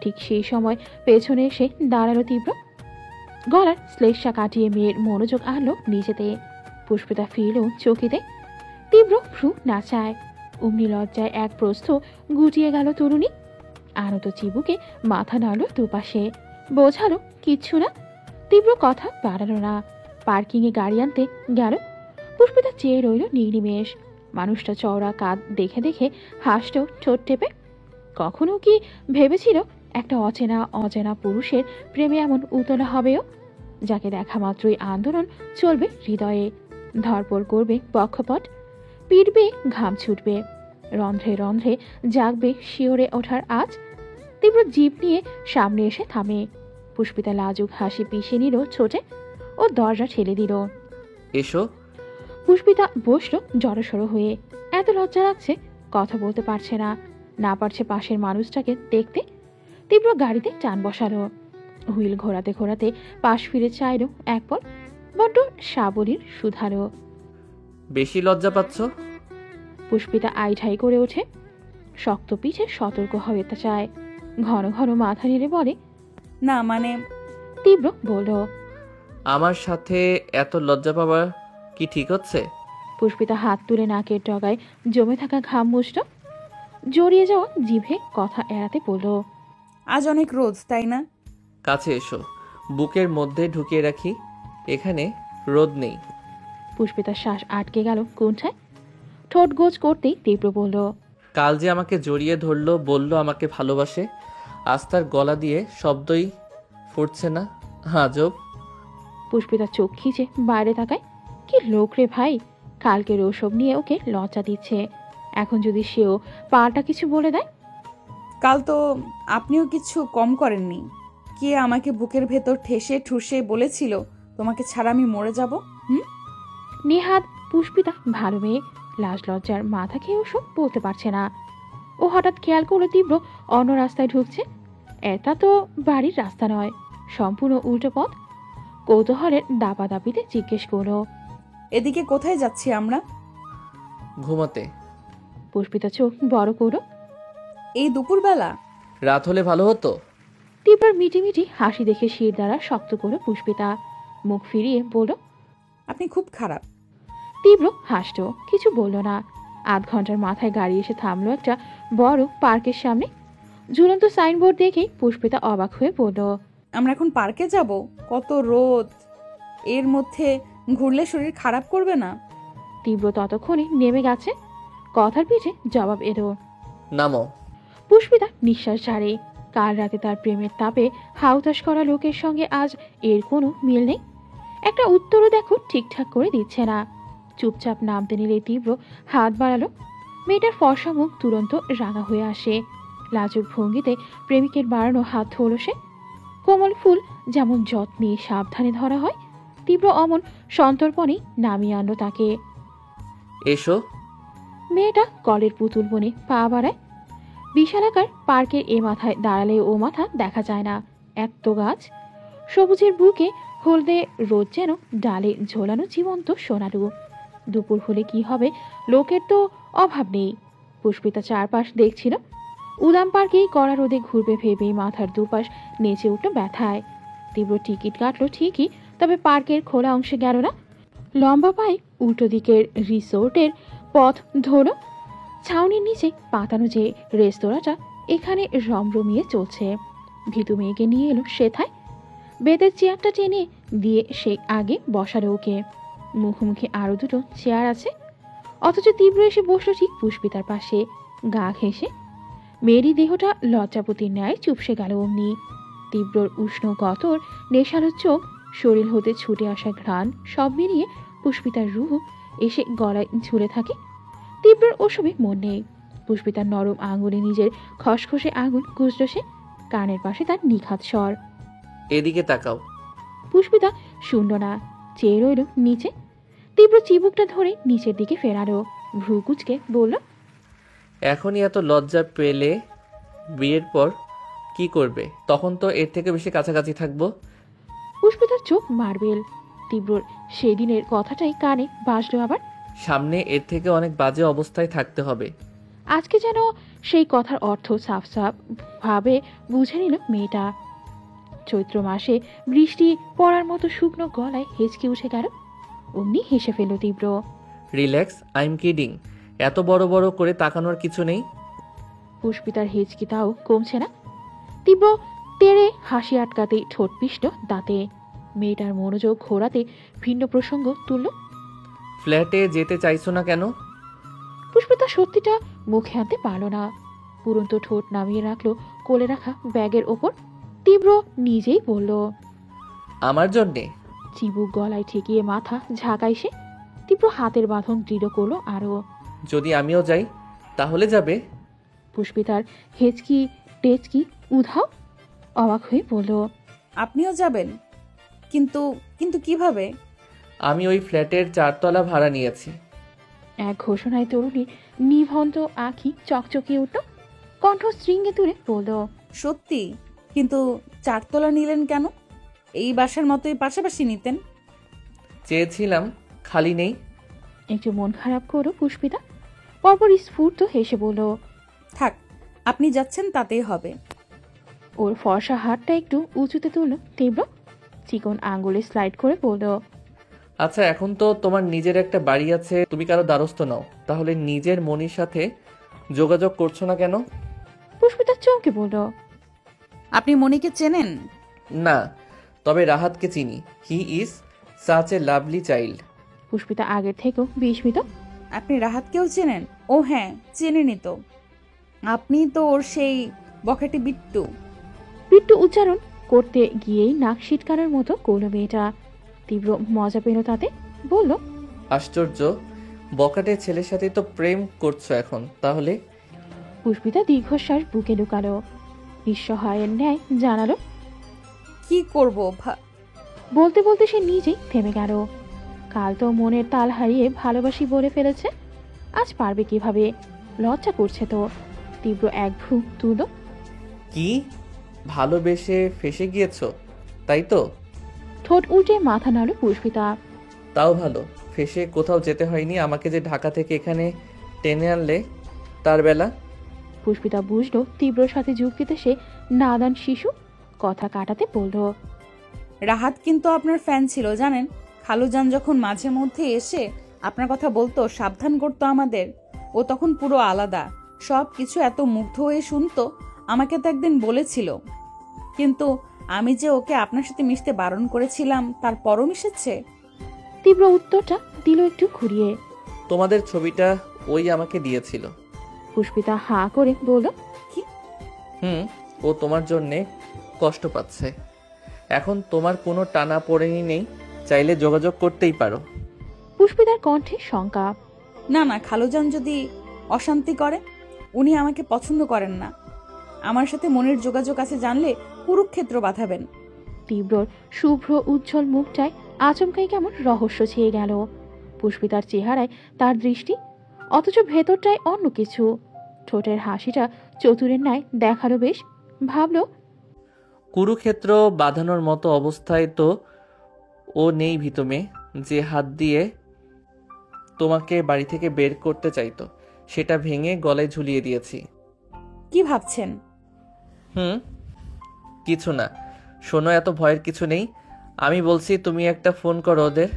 ঠিক সেই সময় পেছনে এসে দাঁড়ালো তীব্র। গলার শ্লেষা কাটিয়ে মেয়ের মনোযোগ আনলো নিজেতে। পুষ্পিতা ফিরল চকিতে। তীব্র ভ্রু নাচায়। অমনি লজ্জায় এক প্রস্থ গুটিয়ে গেল তরুণী। আনত চিবুকে মাথা নাড়ল দুপাশে, বোঝালো কিচ্ছু না। তীব্র কথা বাড়ালো না, পার্কিংয়ে গাড়ি আনতে গেল। পুষ্পিতা চেয়ে রইল নির্নিমেষ। মানুষটা চওড়া কাঁধ দেখে দেখে হাসল ঠোঁট টেপে। কখনো কি ভেবেছিল একটা অচেনা পুরুষের প্রেমে এমন উতলা হবেও, যাকে দেখা মাত্রই আন্দোলন চলবে হৃদয়ে, ধরপড় করবে বক্ষপট, পিটবে ঘাম ছুটবে, রন্ধ্রে রন্ধ্রে জাগবে শিওরে ওঠার আজ। তীব্র জিভ নিয়ে সামনে এসে থামে। পুষ্পিতা লাজুক হাসি পিষে নিল ছোটে ও দরজা ঠেলে দিল। এসো। পুষ্পিতা বসলো জড়সড় হয়ে। এত লজ্জা লাগছে, কথা বলতে পারছে না, না পারছে পাশের মানুষটাকে দেখতে। তীব্র গাড়িতে টান বসালো। হুইল ঘোরাতে ঘোরাতে পাশ ফিরে চাইল এক পল। বড্ড সাবলীর শুধালো। বেশি লজ্জা পাচ্ছ? পুষ্পিতা আইঠাই করে ওঠে। শক্ত পিঠে সতর্ক হয়ে তা চায়। ঘন ঘন মাথা নেড়ে বলে, না মানে। তীব্র বলল, আমার সাথে এত লজ্জা পাওয়া কি ঠিক হচ্ছে? পুষ্পিতা হাত তুলে নাকের ডগায় জমে থাকা ঘাম মুছল। জড়িয়ে যাওয়া জিভে কথা এড়াতে বলল, আজ অনেক রোদ তাই না? কাছে এসো, বুকের মধ্যে ঢুকিয়ে রাখি, এখানে রোদ নেই। পুষ্পিতার শ্বাস আটকে গেল কোণঠায়। ঠোঁট গোজ করতেই তীব্র বলল, কাল যে আমাকে জড়িয়ে ধরলো, বলল আমাকে ভালোবাসে, আজ তার গলা দিয়ে শব্দই ফুটছে না। আজব। পুষ্পিতা চোখ খিচে বাইরে তাকায়। কি লোক রে ভাই, কালকের ওসব নিয়ে ওকে লজ্জা দিচ্ছে, এখন যদি সেও পাল্টা কিছু বলে দেয়। কাল তো আপনিও কিছু কম করেননি। কে আমাকে বুকের ভেতর ঠেসে ঠুসে বলেছিল তোমাকে ছাড়া আমি মরে যাব? নেহাত পুষ্পিতা ভালো মেয়ে, লাজ লজ্জার মাথা খেয়ে ওসব বলতে পারছে না। ও হঠাৎ খেয়াল করলো তীব্র অন্য রাস্তায় ঢুকছে। এটা তো বাড়ির রাস্তা নয়, সম্পূর্ণ উল্টো পথ। কৌতূহলের দাপাদাপিতে জিজ্ঞেস করলো, এদিকে কোথায় যাচ্ছি আমরা? ঘুমাতে। পুষ্পিতা চোখ বড় করো। এই দুপুরবেলা? রাত হলে ভালো হতো। তীব্রর মিটি মিটি হাসি দেখে শির দ্বারা শক্ত করে পুষ্পিতা মুখ ফিরিয়ে বলল, আপনি খুব খারাপ। তীব্র হাসল, কিছু বলল না। আধ ঘন্টার মাথায় গাড়ি এসে থামলো একটা বড় পার্কের সামনে। ঝুলন্ত সাইনবোর্ড দেখেই পুষ্পিতা অবাক হয়ে বলল, আমরা এখন পার্কে যাব? কত রোদ, এর মধ্যে ঘুরলে শরীর খারাপ করবে না? তীব্র ততক্ষণে নেমে গেছে। কথার পিঠে জবাব এলো, নামো। পুষ্পিতা নিঃশ্বাস ছাড়ে। কাল রাতে তার প্রেমের তাপে হাউতাস করা লোকের সঙ্গে আজ এর কোনো মিল নেই। একটা উত্তরও দেখো ঠিকঠাক করে দিচ্ছে না। চুপচাপ নামতে নিলে তীব্র হাত বাড়ালো। মেয়েটার ফর্সা মুখ তুরন্ত রাঙা হয়ে আসে। লাজুক ভঙ্গিতে প্রেমিকের বাড়ানো হাত ধরল সে। কোমল ফুল যেমন যত্নে সাবধানে ধরা হয়, তীব্র অমন সন্তর্পণে নামিয়ে আনলো তাকে। এসো। মেয়েটা কলের পুতুল বনে পা বাড়ায়। বিশালাকার পার্কের এ মাথায় দাঁড়ালে ও মাথা দেখা যায় না। এত গাছ, সবুজের বুকে হলদে রোদ যেন ডালে ঝোলানো জীবন্ত সোনালু। দুপুর হলে কি হবে, লোকের তো অভাব নেই। পুষ্পিতা চারপাশ দেখছিল। উদাম পার্কেই কড়া রোদে ঘুরবে ভেবেই মাথার দুপাশ নেচে উঠল ব্যথায়। তীব্র টিকিট কাটলো ঠিকই, তবে পার্কের খোলা অংশে গেল না। লম্বা পায়ে উল্টো দিকের রিসোর্টের পথ ধরল। ছাউনির নিচে পাতানো যে রেস্তোরাঁটা, এখানে রমরমিয়ে চলছে। ভীতু মেয়েকে নিয়ে এলো সেথায়। বেতের চেয়ারটা টেনে দিয়ে সে আগে বসালো ওকে। মুখোমুখি আরো দুটো চেয়ার আছে, অথচ তীব্র এসে বসলো ঠিক পুষ্পিতার পাশে, গা ঘেঁষে। মেয়েরই দেহটা লজ্জাপতির ন্যায় চুপসে গেল অমনি। তীব্রর উষ্ণ গতর, নেশালো চোখ, শরীর হতে ছুটে আসা ঘ্রাণ সব মিলিয়ে পুষ্পিতার রুহ এসে গলায় ঝুলে থাকে। তীব্রর ওসবে মন নেই। পুষ্পিতার নরম আঙুলে নিজের খসখসে আঙুল গুজল সে। কানের পাশে তার নিখাত স্বর। এদিকে তাকাও। পুষ্পিতা শূন্য না, চেয়ে রইল নিচে। তীব্র চিবুকটা ধরে নিচের দিকে ফেরালো, ভ্রু কুচকে বলল, এখনই এত লজ্জা পেলে বিয়ের পর কি করবে? তখন তো এর থেকে বেশি কাছাকাছি থাকবো। পুষ্পিতার চোখ মার্বেল। তীব্রর সেদিনের কথাটাই কানে বাজলো আবার। সামনে এর থেকে অনেক বাজে অবস্থায় থাকতে হবে। আজকে যেন সেই কথার অর্থ সাফ সাফ ভাবে বুঝে নিল মেয়েটা। চৈত্র মাসে বৃষ্টি পড়ার মতো শুকনো গলায় হেঁচকে উঠে গেল। অমনি হেসে ফেলল তীব্র। Relax, I am kidding. এত বড় বড় করে তাকানোর কিছু নেই। পুষ্পিতার হেঁচকি তাও কমছে না। তীব্র তেড়ে হাসি আটকাতেই ঠোঁট পিষল দাঁতে। মেয়েটার মনোযোগ ঘোরাতে ভিন্ন প্রসঙ্গ তুলল। ফ্ল্যাটে যেতে চাইছো না কেন? পুষ্পিতা সত্যিটা মুখে আনতে পারল না। পুরন্ত ঠোঁট নামিয়ে রাখলো কোলে রাখা ব্যাগের ওপর। তীব্র নিজেই বলল, আমার জন্যে। চিবুক গলায় ঠেকিয়ে মাথা ঝাঁকাই সে। তীব্র হাতের বাঁধন দৃঢ় করলো আরো। যদি আমিও যাই তাহলে যাবে? পুষ্পিতার হেঁচকি টেচকি উধাও। অবাক হয়ে বলল, আপনিও যাবেন? কিন্তু কিন্তু কিভাবে? আমি ওই ফ্ল্যাটের 4 তলা ভাড়া নিয়েছি। এক ঘোষণায় তরুণীর নিভন্ত আঁখি চকচকিয়ে উঠল। কণ্ঠ শৃঙ্গে তুলে বলল, সত্যি? কিন্তু 4 তলা নিলেন কেন? এই বাসার মতোই পাশাপাশি নিতেন। চেয়েছিলাম, খালি নেই। একটু মন খারাপ করলো পুষ্পিতা। পরপর স্ফূর্ত হেসে বলল, থাক, আপনি যাচ্ছেন তাতেই হবে। ওর ফর্সা হাতটা একটু উঁচুতে তুলল তীব্র। চিকন আঙ্গুলে স্লাইড করে বলল, আচ্ছা, এখন তো তোমার নিজের একটা বাড়ি আছে, তুমি কারো দ্বারস্থ নাও, তাহলে নিজের মনির সাথে যোগাযোগ করছো না কেন? পুষ্পিতা চমকে বলল, আপনি মনিকে চেনেন? না, তবে রাহাতকে চিনি। He is such a lovely child. Pushpita আগের থেকেও বিস্মিত। আপনি রাহাতকেও চেনেন? ও হ্যাঁ, চেনেনি তো। আপনি তো ওর সেই বখাটে বিট্টু। বিট্টু উচ্চারণ করতে গিয়েই নাক সিটকানোর মতো করল মেয়েটা। তীব্র মজা পেল তাতে, বলল, আশ্চর্য, বকাটে ছেলের সাথে তো প্রেম করছো এখন তাহলে? পুষ্পিতা দীর্ঘশ্বাস বুকে ঢুকালো। নিঃসহায়ের ন্যায় জানালো, কি করব? বলতে বলতে সে নিজেই থেমে গেল। কাল তো মনের তাল হারিয়ে ভালোবাসি বলে ফেলেছে, আজ পারবে কিভাবে? লজ্জা করছে তো। তীব্র এক ভ্রু তুলল। কি, ভালোবেসে ফেসে গিয়েছো তাই তো? ঠোঁট উল্টে মাথা নাড়ল পুষ্পিতা। তাও ভালো, ফেসে কোথাও যেতে হয়নি। আমাকে যে ঢাকা থেকে এখানে টেনে আনলে তার বেলা। পুষ্পিতা বুঝলো তীব্রর সাথে যুক্তিতে সে নাদান শিশু। কথা কাটাতে বলল, রাহাত কিন্তু আপনার ফ্যান ছিল জানেন। খালুজান যখন মাঝে মধ্যে এসে আপনার কথা বলতো, সাবধান করতো আমাদের, ও তখন পুরো আলাদা। সব কিছু এত মুগ্ধ হয়ে শুনতো। আমাকে তো একদিন বলেছিল, কিন্তু আমি যে ওকে আপনার সাথে মিশতে বারণ করেছিলাম, তারপরও মিশেছে। তীব্র উত্তরটা দিল একটু ঘুরিয়ে। তোমাদের ছবিটা ওই আমাকে দিয়েছিল। পুষ্পিতা হাঁ করে বলল, কি? ও তোমার জন্যে কষ্ট পাচ্ছে। এখন তোমার কোনো টানা পড়েনি নেই, চাইলে যোগাযোগ করতেই পারো। পুষ্পিতার কণ্ঠে শঙ্কা। না না, খালুজান যদি অশান্তি করে, উনি আমাকে পছন্দ করেন না। আমার সাথে মনের যোগাযোগ আছে জানলে কুরুক্ষেত্র বাঁধাবেন। তীব্রর শুভ্র উজ্জ্বল মুখটায় আচমকাই কেমন রহস্য ছেয়ে গেল। পুষ্পিতার চেহারায় তার দৃষ্টি, অথচ ভেতরটায় অন্য কিছু। ঠোঁটের হাসিটা চতুরের ন্যায় দেখালো বেশ। ভাবল, কুরুক্ষেত্র বাঁধানোর মতো অবস্থায় তো ও নেই ভীতু মেয়ে, যে হাত দিয়ে তোমাকে বাড়ি থেকে বের করতে চাইতো, সেটা ভেঙে গলায় ঝুলিয়ে দিয়েছি। কি ভাবছেন? কিছু না। শোনো, এত ভয়ের কিছু নেই। আমি বলছি, তুমি একটা ফোন করো ওদের,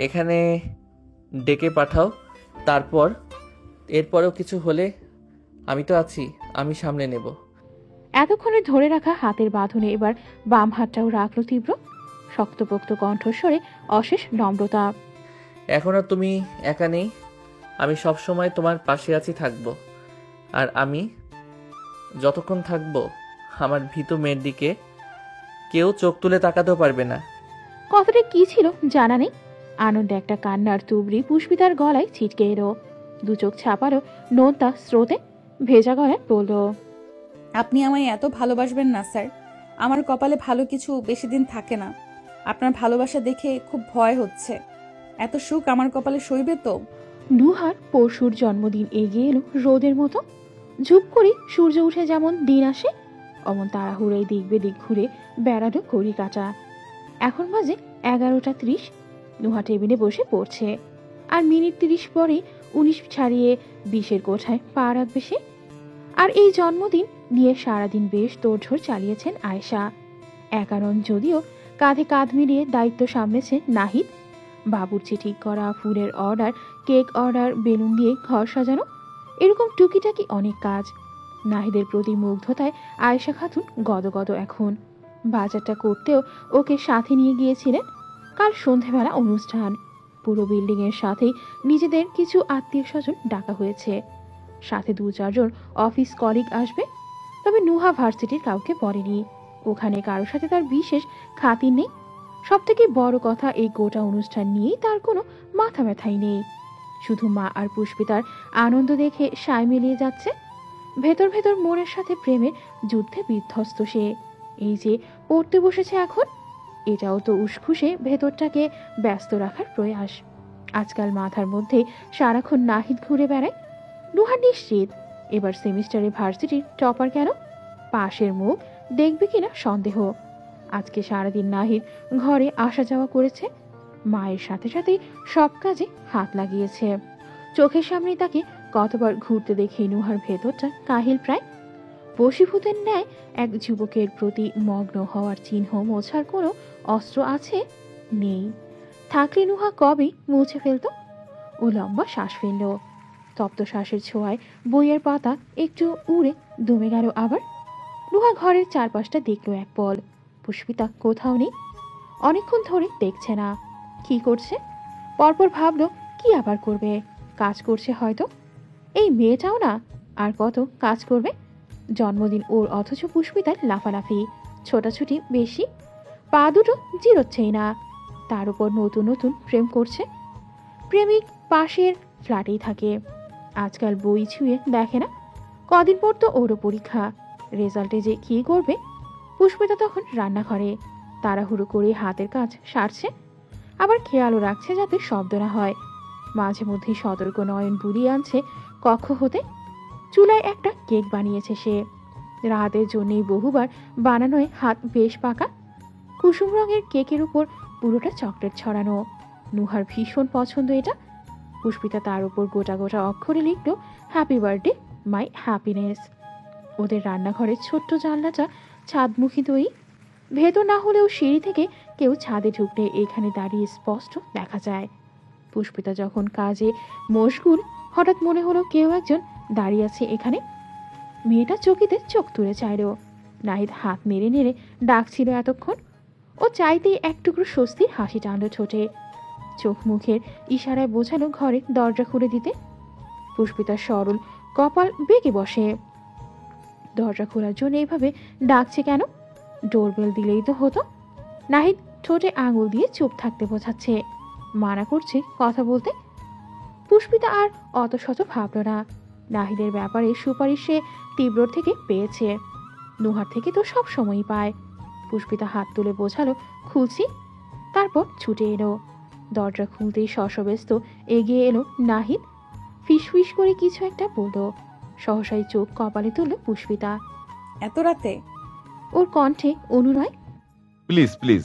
এখানে ডেকে পাঠাও। তারপর এরপরেও কিছু হলে আমি তো আছি, আমি সামলে নেব। এতক্ষণে ধরে রাখা হাতের বাঁধনে এবার বাম হাতটাও রাখলো তীব্র। শক্তপোক্ত কণ্ঠস্বরে অশেষ নম্রতা। এখন আর তুমি একা নেই, আমি সব সময় তোমার পাশে আছি, থাকবো। আর আমি যতক্ষণ থাকবো, আমার ভীতু মেয়ের দিকে কেউ চোখ তুলে তাকাতেও পারবে না। কথাটা কি ছিল জানা নেই। আনন্দে একটা কান্নার তুবড়ি পুষ্পিতার গলায় ছিটকে এলো। দু চোখ ছাপারও নোনতা স্রোতে ভেজা গলায় বলল, আপনি আমায় এত ভালোবাসবেন না স্যার। আমার কপালে ভালো কিছু বেশি দিন থাকে না। আপনার ভালোবাসা দেখে খুব ভয় হচ্ছে। এত সুখ আমার কপালে সইবে তো? নুহার পরশুর জন্মদিন এগিয়ে এলো রোদের মতো। ঝুপ করে সূর্য উঠে যেমন দিন আসে, অমন তাড়াহুড়োয় দিক বেদিক ঘুরে বেড়ালো ঘড়ি কাটা। এখন বাজে 11:30। নুহা টেবিলে বসে পড়ছে। আর মিনিট 30 পরে 19 ছাড়িয়ে 20-এর কোঠায় পা রাখবে সে। আর এই জন্মদিন নিয়ে সারাদিন বেশ তোড়ঝোড় চালিয়েছেন আয়েশা। একারণ যদিও কাঁধে কাঁধ মিলিয়ে দায়িত্ব সামলেছে নাহিদ। বাবুর্চি ঠিক করা, ফুলের অর্ডার, কেক অর্ডার, বেলুন দিয়ে ঘর সাজানো, এরকম টুকিটাকি অনেক কাজ। নাহিদের প্রতি মুগ্ধতায় আয়েশা খাতুন গদগদ এখন। বাজারটা করতেও ওকে সাথে নিয়ে গিয়েছিলেন। কাল সন্ধেবেলা অনুষ্ঠান। পুরো বিল্ডিং এর সাথেই নিজেদের কিছু আত্মীয় স্বজন ডাকা হয়েছে। সাথে 2-4 জন অফিস কলিগ আসবে। তবে নুহা ভার্সিটির কাউকে বলেনি। ওখানে কারোর সাথে তার বিশেষ খাতির নেই। সব থেকে বড় কথা, এই গোটা অনুষ্ঠান নিয়েই তার কোনো মাথা ব্যথাই নেই। শুধু মা আর পুষ্পিতার আনন্দ দেখে সায় মিলিয়ে যাচ্ছে। ভেতর ভেতর মনের সাথে প্রেমের যুদ্ধে বিধ্বস্ত সে। এই যে পড়তে বসেছে এখন, এটাও তো উসখুসে ভেতরটাকে ব্যস্ত রাখার প্রয়াস। আজকাল মাথার মধ্যে সারাক্ষণ নাহিদ ঘুরে বেড়ায়। নুহা নিশ্চিত এবার সেমিস্টারে ভার্সিটির টপার কেন, পাশের মুখ দেখবে কিনা সন্দেহ। আজকে সারাদিন নাহিদ ঘরে আসা যাওয়া করেছে। মায়ের সাথে সাথে সব কাজে হাত লাগিয়েছে। চোখের সামনে তাকে কতবার ঘুরতে দেখে নুহার ভেতরটা কাহিল প্রায়। বশীভূতের ন্যায় এক যুবকের প্রতি মগ্ন হওয়ার চিহ্ন মোছার কোনো অস্ত্র আছে? নেই। থাকলে নুহা কবে মুছে ফেলত। ও লম্বা শ্বাস ফেলল। তপ্ত শ্বাসের ছোঁয়ায় বইয়ের পাতা একটু উড়ে দমে গেল আবার। নুহা ঘরের চারপাশটা দেখল এক পল। পুষ্পিতা কোথাও নেই। অনেকক্ষণ ধরে দেখছে না কি করছে। পরপর ভাবলো কি আবার করবে। কাজ করছে হয়তো। এই মেয়েটাও না আর কত কাজ করবে। জন্মদিন ওর, অথচ পুষ্পিতার লাফালাফি, ছোটাছুটি বেশি, পা দুটো জিরোচ্ছেই না। তার উপর নতুন নতুন প্রেম করছে। প্রেমিক পাশের ফ্ল্যাটেই থাকে। আজকাল বই ছুঁয়ে দেখে না। কদিন পর তো ওরও পরীক্ষা। রেজাল্টে যে কি করবে। পুষ্পিতা তখন রান্নাঘরে তাড়াহুড়ো করে হাতের কাজ সারছে। আবার খেয়ালও রাখছে যাতে শব্দ না হয়। মাঝে মধ্যে সতর্ক নয়ন বুলিয়ে আনছে কক্ষ হতে। চুলায় একটা কেক বানিয়েছে সে। রাতের জন্যই বহুবার বানানোয় হাত বেশ পাকা। কুসুম রঙের কেকের উপর পুরোটা চকলেট ছড়ানো। নুহার ভীষণ পছন্দ এটা। পুষ্পিতা তার উপর গোটা গোটা অক্ষরে লিখল, হ্যাপি বার্থডে মাই হ্যাপিনেস। ওদের রান্নাঘরের ছোট্ট জানলাটা ছাদমুখী তৈরি। ভেতর না হলেও সিঁড়ি থেকে কেউ ছাদে ঢুকলে এখানে দাঁড়িয়ে স্পষ্ট দেখা যায়। পুষ্পিতা যখন কাজে মশগুল, হঠাৎ মনে হলো কেউ একজন দাঁড়িয়ে আছে এখানে। মেয়েটা চকিতে চোখ তুলে চাইল। নাহিদ হাত নেড়ে নেড়ে ডাকছিল এতক্ষণ। ও চাইতেই এক টুকরো স্বস্তির হাসি টানল ঠোঁটে। চোখ মুখের ইশারায় বোঝালো ঘরে দরজা খুলে দিতে। পুষ্পিতার সরল কপাল বেঁকে বসে। দরজা খোলার জন্য এইভাবে ডাকছে কেন? ডোরবেল দিলেই তো হতো। নাহিদ ঠোঁটে আঙুল দিয়ে চুপ থাকতে বোঝাচ্ছে, মানা করছে কথা বলতে। পুষ্পিতা আর অত শত ভাবল না। নাহিদের ব্যাপারে সুপারিশ সে তীব্রর থেকে পেয়েছে। নুহার থেকে তো সব সময়ই পায়। পুষ্পিতা হাত তুলে বোঝালো, খুলছি। তারপর ছুটে এলো। দরজা খুলতেই শশব্যস্ত এগিয়ে এলো নাহিদ। ফিসফিস করে কিছু একটা বলল। সহসাই চোখ কপালে তুলল পুষ্পিতা। এত রাতে? ওর কণ্ঠে অনুনয়। Please please.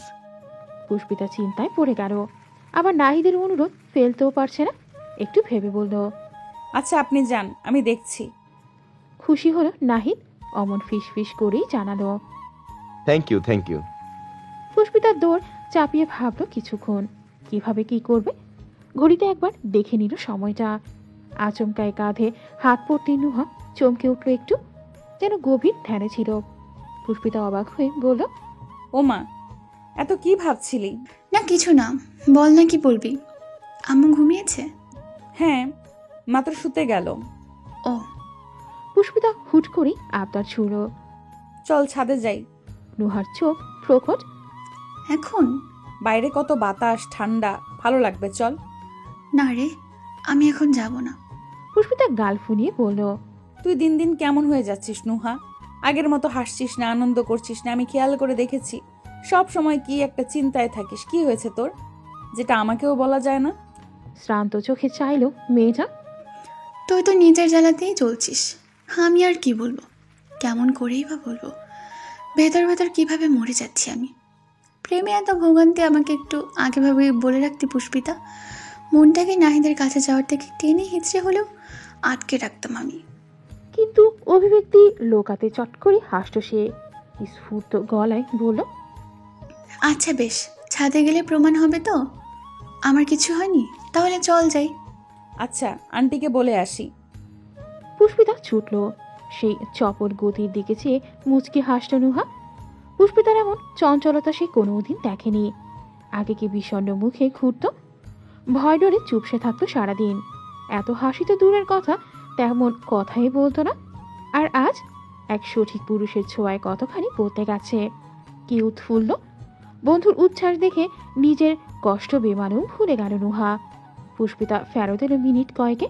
পুষ্পিতা চিন্তায় পড়ে গেল। আবার নাহিদের অনুরোধ ফেলতেও পারছে না। একটু ভেবে বলল, আচ্ছা আপনি যান, আমি দেখছি। খুশি হলো নাহিদ। অমন ফিসফিস করেই জানালো, থ্যাংক ইউ থ্যাংক ইউ। পুষ্পিতার দৌড় চাপিয়ে ভাবলো কিছুক্ষণ কিভাবে কি করবে। ঘড়িতে একবার দেখে নিল সময়টা। আচমকায় কাঁধে হাত পড়তে নুহা চমকে উঠল একটু, যেন গভীর ধ্যানে ছিল। পুষ্পিতা অবাক হয়ে বলল, ও মা, এত কি ভাবছিলি? না কিছু না, বল না কি বলবি। আম্মু ঘুমিয়েছে? হ্যাঁ, মাত্র শুতে গেল। ও। পুষ্পিতা হুট করে আবদার ছুড়ল, চল ছাদে যাই। নুহার চোখ প্রকট। এখন? বাইরে কত বাতাস, ঠান্ডা, ভালো লাগবে, চল। না রে, আমি এখন যাব না। পুষ্পিতা গাল ফুনিয়ে বলল। তুই দিন দিন কেমন হয়ে যাচ্ছিস নুহা? আগের মতো হাসছিস না, আনন্দ করছিস না, আমি খেয়াল করে দেখেছি। সব সময় কি একটা চিন্তায় থাকিস। কি হয়েছে তোর, যেটা আমাকেও বলা যায় না? শ্রান্ত চোখে চাইল মেয়েটা। তুই তো নিজের জ্বালাতেই চলছিস, আমি আর কি বলবো, কেমন করেই বা বলবো। ভেতর ভেতর কিভাবে মরে যাচ্ছি আমি। প্রেমে এত ভোগান্তি আমাকে একটু আগেভাবে বলে রাখতে পুষ্পিতা, মনটাকে নাহিদের কাছে যাওয়ার থেকে টেনে হিচড়ে হলেও আটকে রাখতাম আমি। কিন্তু অভিব্যক্তি লোকাতে চট করে হাসল সে। স্ফূর্ত গলায় বলল, আচ্ছা বেশ, ছাদে গেলে প্রমাণ হবে তো আমার কিছু হয়নি, তাহলে চল যাই। আচ্ছা, আন্টিকে বলে আসি। পুষ্পিতা ছুটল। সেই চপর গতির দিকে চেয়ে মুচকি হাসল নুহা। পুষ্পিতার এমন চঞ্চলতা সে কোনোদিন দেখেনি। আগে কি বিষণ্ণ মুখে ঘুরত, ভয় ডরে চুপসে থাকতো সারাদিন। এত হাসি তো দূরের কথা, তেমন কথাই বলতো না। আর আজ এক সঠিক পুরুষের ছোঁয়ায় কতখানি বদলে গেছে। কি উৎফুল্ল! বন্ধুর উচ্ছ্বাস দেখে নিজের কষ্ট বেমানুম ভুলে গেল নুহা। পুষ্পিতা ফেরত এলো মিনিট কয়েকে।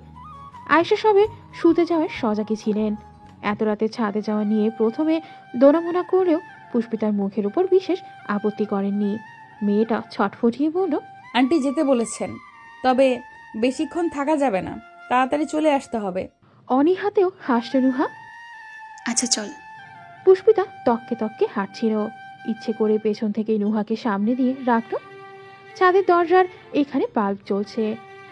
আয়েশা সবে শুতে যাওয়ার সজাগে ছিলেন। এত রাতে ছাদে যাওয়া নিয়ে প্রথমে দোনামোনা করলেও পুষ্পিতার মুখের উপর বিশেষ আপত্তি করেননি। মেয়েটা ছটফটিয়ে বলল, আন্টি যেতে বলেছেন, তবে বেশিক্ষণ থাকা যাবে না, তাড়াতাড়ি চলে আসতে হবে। অনীহাতেও হাসল নুহা। আচ্ছা চল। পুষ্পিতা তককে তককে হাঁটছিল। ইচ্ছে করে পেছন থেকে নুহাকে সামনে দিয়ে রাখল। ছাদের দরজার এখানে বাল্ব জ্বলছে,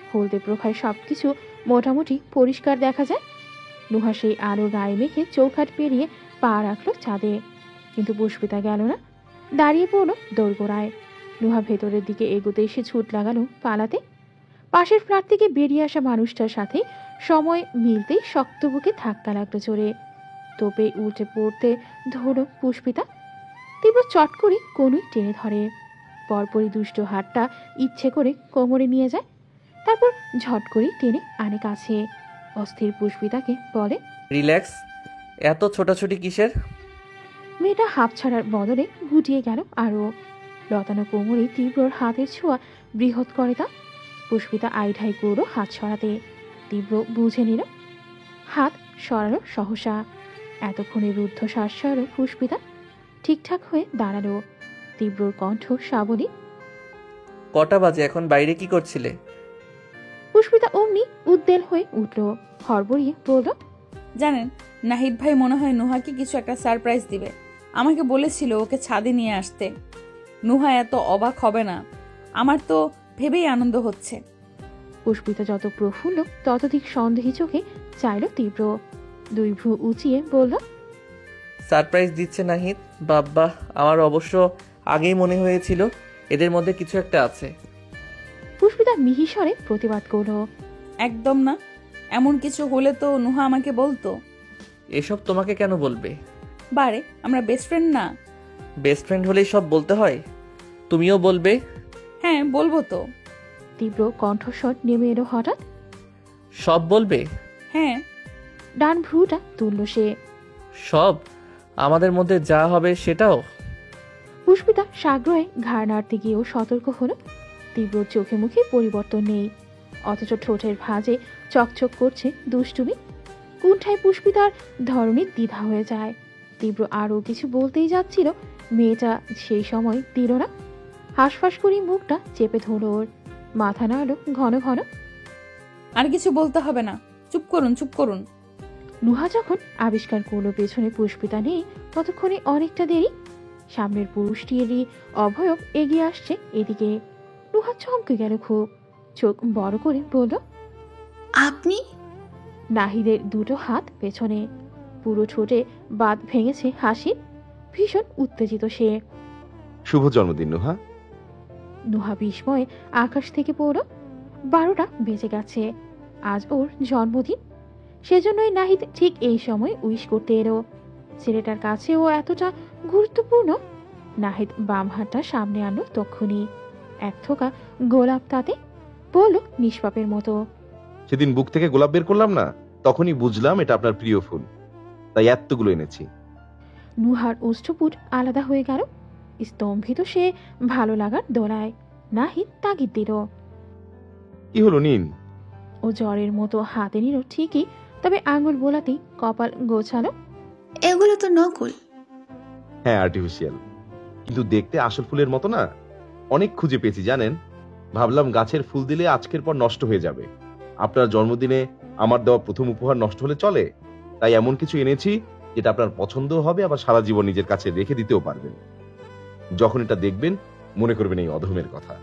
হলদে প্রভায় সবকিছু মোটামুটি পরিষ্কার দেখা যায়। নুহা সেই আলো গায়ে মেখে চৌখাট পেরিয়ে পা রাখলো ছাদে, কিন্তু পুষ্পিতা গেল না, দাঁড়িয়ে পড়ল দোরগোড়ায়। নুহা ভেতরের দিকে এগোতে এসে ছুট লাগালো পালাতে। পাশের ফ্ল্যাট থেকে বেরিয়ে আসা মানুষটার সাথে সময় মিলতেই শক্ত বুকে ধাক্কা লাগলো জোরে। তোপে উল্টে পড়তে ধরল পুষ্পিতা। তীব্র চট করে কোনোই টেনে ধরে। পরপরই দুষ্ট হাতটা ইচ্ছে করে কোমরে নিয়ে যায়, তারপর ঝট করে টেনে আনে কাছে। অস্থির পুষ্পিতাকে বলে, রিল্যাক্স, এত ছোটাছুটি কিসের? মেয়েটা হাঁপ ছাড়ার বদলে গুটিয়ে গেল আরও। লতানো কোমরে তীব্রর হাতের ছোঁয়া বৃহৎ করে তা। পুষ্পিতা আইঢাই করল হাত সরাতে। তীব্র বুঝে নিল, হাত সরালো সহসা। এতক্ষণে রুদ্ধশ্বাস সরালো পুষ্পিতা। ঠিকঠাক হয়ে দাঁড়ালো। তীব্রর কণ্ঠ সাবলীল। কটা বাজে এখন? বাইরে কি করছিলে? পুষ্পিতা অমনি উদ্বেল হয়ে উঠল, হড়বড়িয়ে বলল, জানেন, নাহিদ ভাই মনে হয় নুহাকে কিছু একটা সারপ্রাইজ দিবে। আমাকে বলেছিল ওকে ছাদে নিয়ে আসতে। নুহা এত অবাক হবে না, আমার তো ভেবেই আনন্দ হচ্ছে। পুষ্পিতা যত প্রফুল্ল ততধিক সন্দেহী চোখে চাইল তীব্র। দুই ভ্রু উঁচিয়ে বলল, সারপ্রাইজ দিচ্ছে নাহিদ? বাব্বা, আমার অবশ্য আগেই মনে হয়েছিল এদের মধ্যে কিছু একটা আছে। পুষ্পিতা মিহিস্বরে প্রতিবাদ করল, একদম না, এমন কিছু হলে তো নুহা আমাকে বলতো। এসব তোমাকে কেন বলবে? বারে, আমরা বেস্ট ফ্রেন্ড না? বেস্ট ফ্রেন্ড হলেই সব বলতে হয়? তুমিও বলবে? হ্যাঁ, বলবো তো। তীব্র কণ্ঠস্বর নেমে এলো হঠাৎ। সব বলবে? হ্যাঁ। ডান ভ্রুটা তুলল সে। সব? আমাদের মধ্যে যা হবে সেটাও? পুষ্পিতা সাগ্রহে ঘাড় নাড়তে গিয়েও সতর্ক হলো, তীব্র চোখে মুখে পরিবর্তন নেই, অথচ ঠোঁটের ভাঁজে চকচক করছে দুষ্টুমি। কুণ্ঠায় পুষ্পিতার ধরনে দ্বিধা হয়ে যায়। তীব্র আরও কিছু বলতেই যাচ্ছিল, মেয়েটা সেই সময় দিল না। হাঁসফাঁস করে মুখটা চেপে ধরল ওর, মাথা নাড়ল ঘন ঘন। আর কিছু বলতে হবে না, চুপ করুন, চুপ করুন। নুহা যখন আবিষ্কার করলো পেছনে পুষ্পিতা নেই, ততক্ষণে অনেকটা দেরি। সামনের পুরুষটিরই অভয়ব এগিয়ে আসছে এদিকে। নুহা চমকে গেল খুব, চোখ বড় করে বলল, আপনি? নাহিদের দুটো হাত পেছনে, পুরো ঠোঁটে বাদ ভেঙেছে হাসির। ভীষণ উত্তেজিত সে। শুভ জন্মদিন নুহা। নুহা বিস্ময়ে আকাশ থেকে পড়ল। 12টা বেজে গেছে, আজ ওর জন্মদিন। সেজন্যই নাহিদ ঠিক এই সময় উইশ করতে এলো। ছেলেটার কাছে ও এতটা গুরুত্বপূর্ণ। নাহিদ বাম হাতটা সামনে আনলো তক্ষুনি, এক থোকা গোলাপ তাতে, বলল নিষ্পাপের মতো, সেদিন বুক থেকে গোলাপ বের করলাম না, তখনই বুঝলাম এটা আপনার প্রিয় ফুল, তাই এতগুলো এনেছি। নুহার ওষ্ঠপুট আলাদা হয়ে গেল। স্তম্ভিত সে ভালো লাগার দোলায়। নাহিদ তাগিদ দিল। কি হলো নিন? ও জ্বরের মতো হাতে নিল ঠিকই, তবে আঙুল বোলাতেই কপাল গোছালো। এগুলো তো নকল। হ্যাঁ, আর্টিফিশিয়াল, কিন্তু দেখতে আসল ফুলের মতো না। অনেক খুঁজে পেয়েছি জানেন। ভাবলাম গাছের ফুল দিলে আজকের পর নষ্ট হয়ে যাবে। আপনার জন্মদিনে আমার দেওয়া প্রথম উপহার নষ্ট হলে চলে, তাই এমন কিছু এনেছি যেটা আপনার পছন্দ হবে, আবার সারা জীবন নিজের কাছে রেখে দিতেও পারবেন। যখন এটা দেখবেন মনে করবেন এই অধমের কথা।